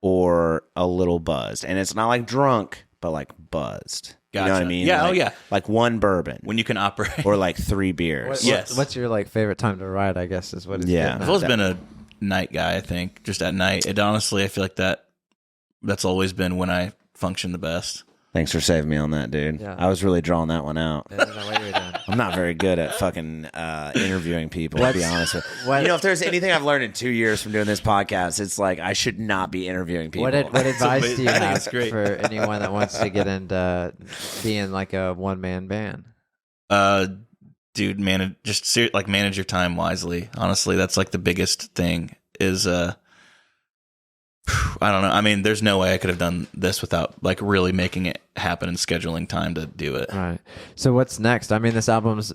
or a little buzzed, and it's not like drunk, but like buzzed. You know what I Gotcha. mean? Yeah, Like, oh, yeah. Like 1 bourbon when you can operate. or like 3 beers. Yes. What's your like favorite time to ride? I guess is what it's. Yeah. getting I've at. always been a night guy, I think, just at night. It honestly, I feel like that's always been when I function the best. Thanks for saving me on that, dude. Yeah. I was really drawing that one out. I didn't know what you were doing. I'm not very good at fucking interviewing people, to be honest with you. what- You know, if there's anything I've learned in 2 years from doing this podcast, it's like I should not be interviewing people. What advice do you I think have it's great. for anyone that wants to get into being like a one-man band? Dude, manage your time wisely. Honestly, that's like the biggest thing is I don't know. I mean, there's no way I could have done this without like really making it happen and scheduling time to do it. All right. So what's next? I mean, this album's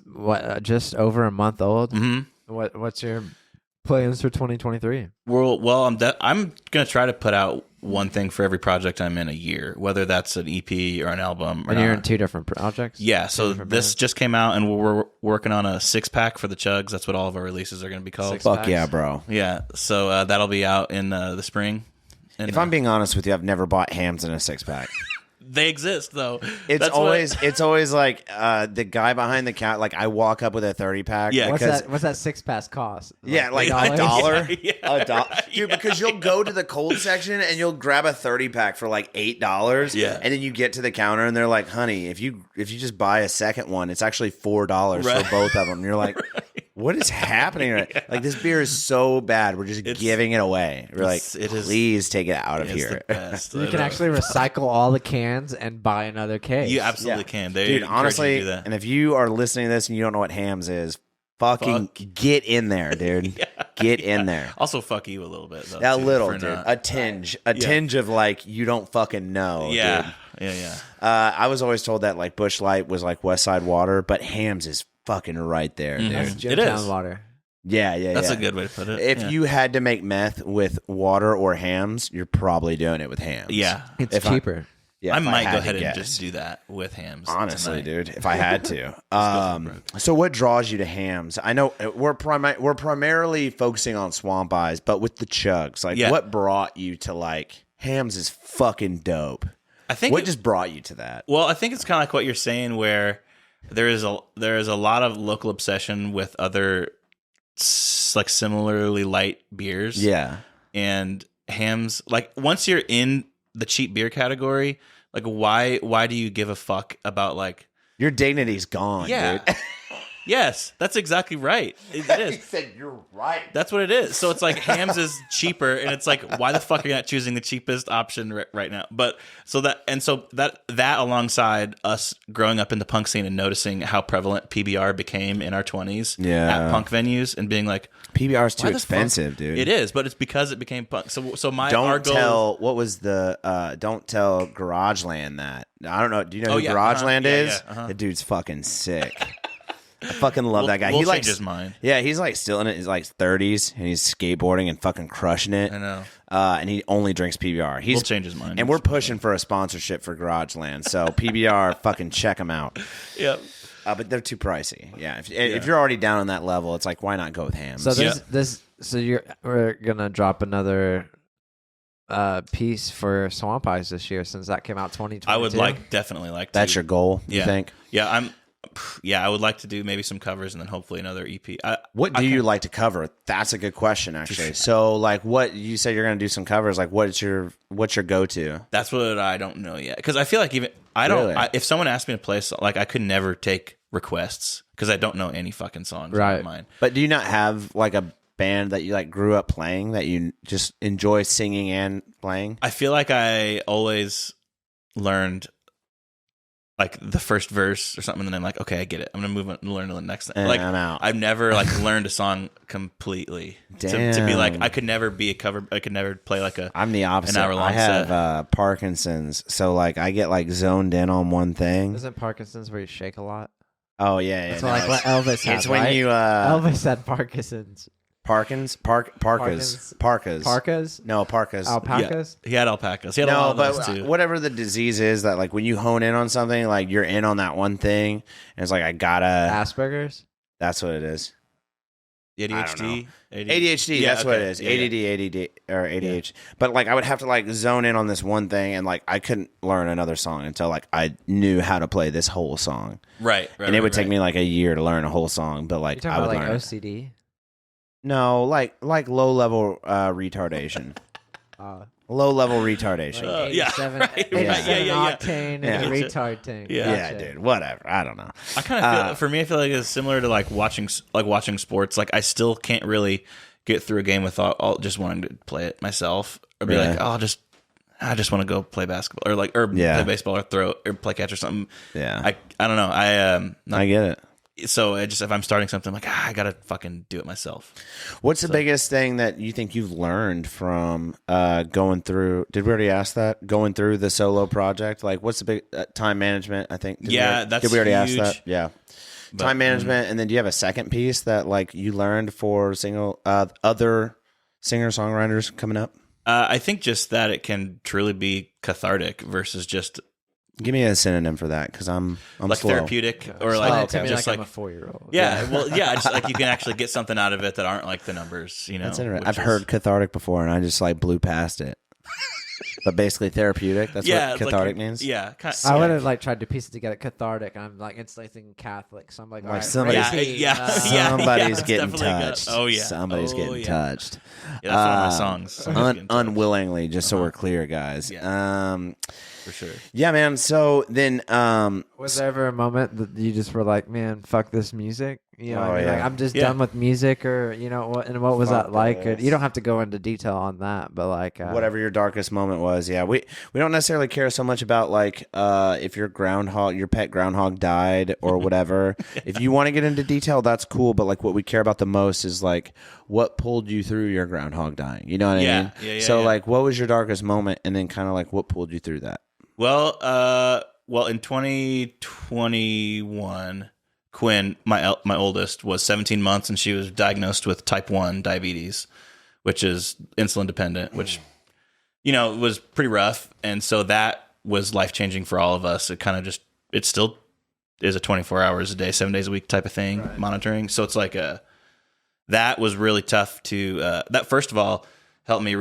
just over a month old. Mm-hmm. What's your plans for 2023? Well, I'm gonna try to put out one thing for every project I'm in a year, whether that's an EP or an album. Or And you're not. in 2 different projects. Yeah, so different this bands? just came out, and we're working on a 6-pack for the Chugs. That's what all of our releases are going to be called. Six- Fuck yeah, bro. Yeah, so that'll be out in the spring. And, If I'm being honest with you, I've never bought hams in a 6-pack. they exist though. It's That's always like the guy behind the counter. Like I walk up with a 30-pack. Yeah. What's that 6-pack cost? Yeah, like $8? a dollar. Yeah. A dollar. Dude, because you'll go to the cold section and you'll grab a 30-pack for like $8. Yeah. And then you get to the counter and they're like, honey, if you just buy a second one, it's actually $4 Right. for both of them. And you're like, what is happening? Right? Like this beer is so bad. We're just giving it away. We're like, it is- please take it out of It's here. the best. You can actually recycle all the cans and buy another case. You absolutely Yeah. can. They Dude, encourage you honestly, to do that. and if you are listening to this and you don't know what hams is, fucking get in there, dude. Get in there. Also, fuck you a little bit though. A too, little, for dude. not- A tinge of like you don't fucking know. yeah, dude. yeah. I was always told that like Busch Light was like West Side Water, but hams is fucking right there, dude. That's It is. Jimtown water. Yeah, yeah, That's yeah. a good way to put it. If yeah. you had to make meth with water or hams, you're probably doing it with hams. yeah, It's If I- cheaper. Yeah, I if might had go to ahead and guess. just do that with hams. Honestly, tonight. dude, if I had to. go for it, So what draws you to hams? I know we're primarily focusing on Swamp Eyes, but with the Chugs, like Yeah. what brought you to like hams is fucking dope. I think What it- just brought you to that? Well, I think it's kind of like what you're saying, where there is a lot of local obsession with other like similarly light beers. Yeah. And hams, like once you're in the cheap beer category, like why do you give a fuck about like Your dignity's gone, yeah. dude. Yes, that's exactly right. It He is. said you're right. That's what it is. So it's like hams is cheaper, and it's like, why the fuck are you not choosing the cheapest option right now? But that alongside us growing up in the punk scene and noticing how prevalent PBR became in our 20s Yeah. at punk venues and being like, PBR's too why the fuck- expensive, dude. It is, but it's because it became punk. So our Don't goal. tell what was the don't tell Garageland that I don't know. Do you know who yeah, GarageLand yeah, is? yeah, The dude's fucking sick. I fucking love that guy. We'll He change likes his mind. Yeah, he's like still in his like 30s, and he's skateboarding and fucking crushing it. I know. And he only drinks PBR. We'll change his mind. And we're pushing for a sponsorship for GarageLand. So PBR, fucking check them out. Yep. But they're too pricey. Yeah. If you're already down on that level, it's like, why not go with hams? So we're gonna drop another piece for Swamp Eyes this year since that came out 2022. I would definitely like to. That's your goal, you think? Yeah, I would like to do maybe some covers and then hopefully another EP. What do you like to cover? That's a good question, actually. So, like, what you said you're going to do some covers. Like, what's your go-to? That's what I don't know yet. Because I feel like if someone asked me to play, like, I could never take requests because I don't know any fucking songs in mine. But do you not have like a band that you like grew up playing that you just enjoy singing and playing? I feel like I always learned like the first verse or something, and then I'm like, okay, I get it. I'm gonna move on and learn the next thing. And like I'm out. I've never like learned a song completely to be like I could never be a cover. I could never play like a. I'm the opposite. An hour-long I have Parkinson's, so like I get like zoned in on one thing. Isn't Parkinson's where you shake a lot? Oh yeah. That's like what Elvis had. It's when right? you Elvis had Parkinson's. Parkas. No, parkas. Alpacas. Yeah, he had alpacas. He had a lot of those too. Whatever the disease is that like when you hone in on something, like you're in on that one thing, and it's like I gotta. Asperger's. That's what it is. ADHD. ADHD. That's what it is. ADD or ADHD. Yeah. But like I would have to like zone in on this one thing, and like I couldn't learn another song until like I knew how to play this whole song. Right. And it would take me like a year to learn a whole song, but like You're I would about, learn like OCD. No, like low level retardation. Low level retardation. Like yeah, 87, right, 87 yeah. octane Yeah. retard thing. Yeah. Yeah, dude. Whatever. I don't know. I kind of feel for me, I feel like it's similar to like watching sports. Like I still can't really get through a game without just wanting to play it myself, or be like, oh, I just want to go play basketball or play baseball or throw or play catch or something. Yeah. I don't know. I get it. So if I'm starting something, I'm like, I gotta fucking do it myself. What's the biggest thing that you think you've learned from going through? Did we already ask that? Going through the solo project, like what's the big time management? I think. Did we already ask that? Yeah, but, time management, and then do you have a second piece that like you learned for other singer-songwriters coming up? I think just that it can truly be cathartic versus just. Give me a synonym for that because I'm like slow. Therapeutic or like just like I'm a 4-year-old. Yeah, well, yeah, just like you can actually get something out of it that aren't like the numbers. You know, that's interesting. I've heard cathartic before, and I just like blew past it. But basically therapeutic. That's what cathartic means. Yeah, I would have like tried to piece it together. Cathartic. I'm like instantly thinking Catholic, so I'm like, Like somebody's somebody's getting touched. Oh yeah, somebody's getting touched. Yeah, that's one of my songs. Unwillingly, just so we're clear, guys. Yeah. For sure. Yeah, man. So then, was there ever a moment that you just were like, "Man, fuck this music"? You know, like I'm just Yeah. done with music, or you know, what was that like? Or, you don't have to go into detail on that, but like whatever your darkest moment was. Yeah, we don't necessarily care so much about like if your pet groundhog died or whatever. If you want to get into detail, that's cool. But like what we care about the most is like what pulled you through your groundhog dying. You know what I mean? Yeah. So like, what was your darkest moment, and then kind of like what pulled you through that? Well, in 2021, Quinn, my oldest, was 17 months, and she was diagnosed with type 1 diabetes, which is insulin dependent, which, you know, was pretty rough. And so that was life-changing for all of us. It still is a 24 hours a day, 7 days a week type of thing, monitoring. So it's like that was really tough that first of all helped me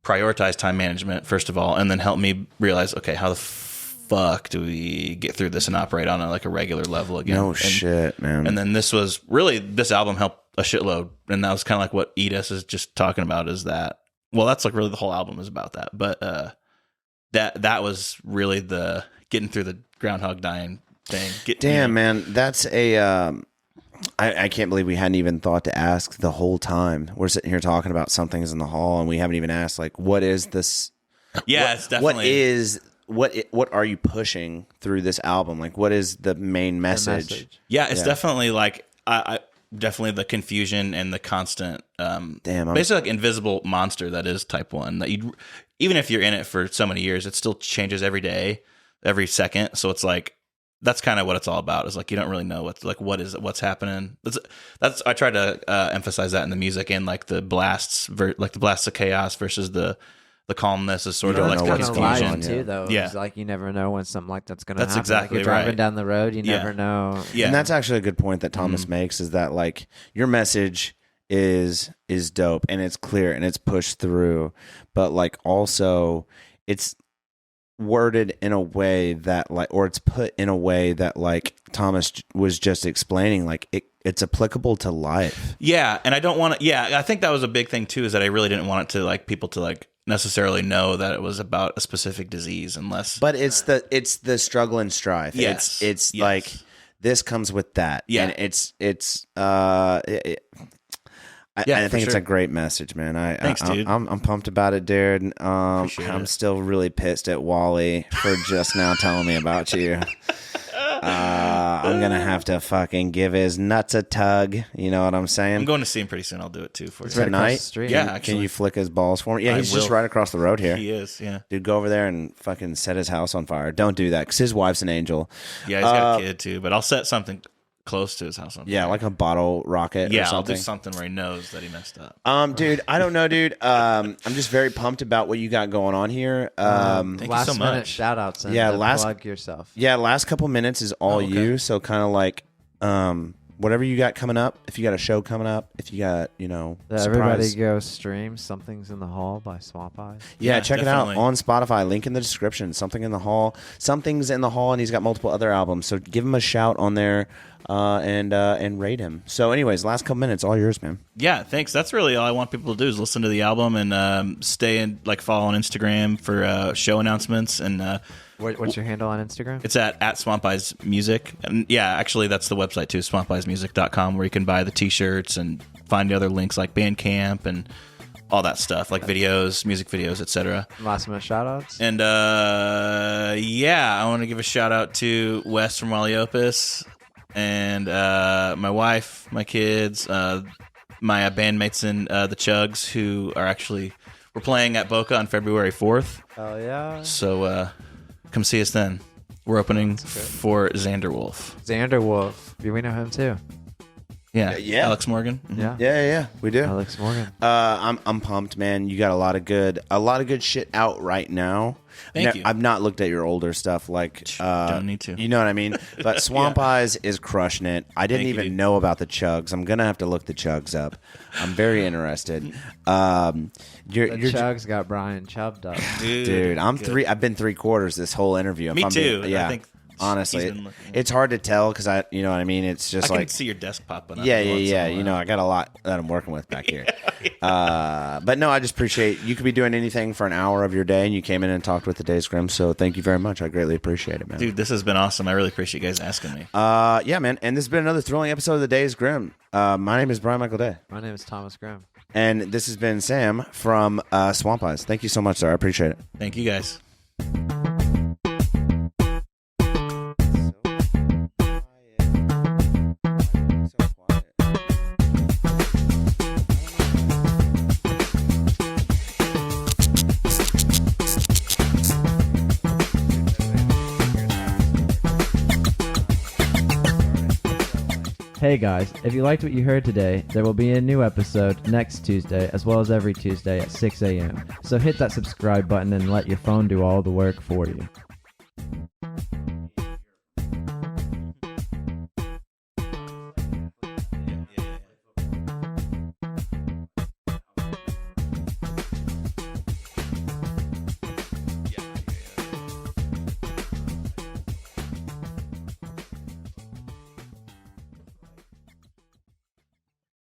prioritize time management, first of all, and then help me realize, okay, how the fuck do we get through this and operate on a regular level again? No shit, man. And then this album helped a shitload, and that was kind of like what Eat Us is just talking about, is that, well, that's like really the whole album is about that, but that was really the getting through the groundhog dying thing. Damn, man, that's a I can't believe we hadn't even thought to ask the whole time. We're sitting here talking about something's in the hall, and we haven't even asked, like, what is this? Yeah, it's definitely. What are you pushing through this album? Like, what is the main message? Yeah, it's definitely like I definitely the confusion and the constant, basically like invisible monster that is type 1. That even if you're in it for so many years, it still changes every day. every second. So it's like that's kind of what it's all about. Is like you don't really know what's happening. That's I try to emphasize that in the music and like the blasts, like the blasts of chaos versus the calmness is sort of like the confusion confusion too, though. Yeah. It's like you never know when something like that's going to happen. That's exactly like you're driving right. down the road, you never know. Yeah, And that's actually a good point that Thomas makes, is that like your message is dope and it's clear and it's pushed through, but like also it's worded in a way that like, or it's put in a way that like Thomas was just explaining, like it's applicable to life. Yeah, and I don't want to. Yeah, I think that was a big thing too, is that I really didn't want it to like people to like necessarily know that it was about a specific disease, unless. But it's the struggle and strife. Yes, it's yes. like this comes with that. Yeah, and I think it's a great message, man. Thanks, dude. I'm pumped about it, dude. I'm still really pissed at Wally for just now telling me about you. I'm gonna have to fucking give his nuts a tug. You know what I'm saying? I'm going to see him pretty soon. I'll do it too for you. Right across the Tonight? street. Yeah, actually. Can you flick his balls for me? Yeah, I he's just will. right across the road here. He is. Yeah. Dude, go over there and fucking set his house on fire. Don't do that, because his wife's an angel. Yeah, he's got a kid too, but I'll set something close to his house on fire. Yeah, like a bottle rocket or Yeah, I'll something. do something where he knows that he messed up. Dude, I don't know, dude. I'm just very pumped about what you got going on here. Thank you last so minute much. shout outs and Yeah, plug yourself. Yeah, last couple minutes is all okay. you. So kind of like whatever you got coming up. If you got a show coming up, if you got, Everybody surprise. go stream Something's in the Hall by Swamp Eyes. Yeah, check definitely. it out on Spotify. Link in the description. Something's in the Hall, and he's got multiple other albums. So give him a shout on there and rate him. So, anyways, last couple minutes, all yours, man. Yeah, thanks. That's really all I want people to do is listen to the album and stay and like follow on Instagram for show announcements. And What's your handle on Instagram? it's at Swamp Eyes Music. And yeah, actually, that's the website too, swampeysmusic.com, where you can buy the T-shirts and find the other links like Bandcamp and all that stuff, like videos, music videos, etc. Last minute shout outs. And yeah, I want to give a shout out to Wes from Wally Opus and my wife, my kids, my bandmates in the Chugs, who are actually we're playing at Boca on February 4th. Oh yeah. So come see us then. We're opening for Xander Wolf. Xander Wolf. We know him too. Yeah, Yeah. Alex Morgan. Mhm. Yeah. Yeah, we do. Alex Morgan. I'm pumped, man. You got a lot of good shit out right now. Thank you. I've not looked at your older stuff, like Don't need to. You know what I mean? But Swamp Eyes is crushing it. I didn't Thank you, even dude. know about the Chugs. I'm gonna have to look the Chugs up. I'm very interested. The You're Chugs got Brian chubbed up. dude. I've been 3/4 this whole interview. Me If I'm too. being- yeah. I think Honestly, he's been looking- it's hard to tell because you know what I mean. It's I just can like see your desk popping up. yeah. every once in a You know, while. I got a lot that I'm working with back here. But no, I just appreciate you could be doing anything for an hour of your day, and you came in and talked with the Days Grimm. So thank you very much. I greatly appreciate it, man. Dude, this has been awesome. I really appreciate you guys asking me. Yeah, man. And this has been another thrilling episode of the Days Grimm. My name is Brian Michael Day, My name is Thomas Grimm. and this has been Sam from Swamp Eyes. Thank you so much, sir. I appreciate it. Thank you guys. Hey guys, if you liked what you heard today, there will be a new episode next Tuesday as well as every Tuesday at 6 a.m. So hit that subscribe button and let your phone do all the work for you.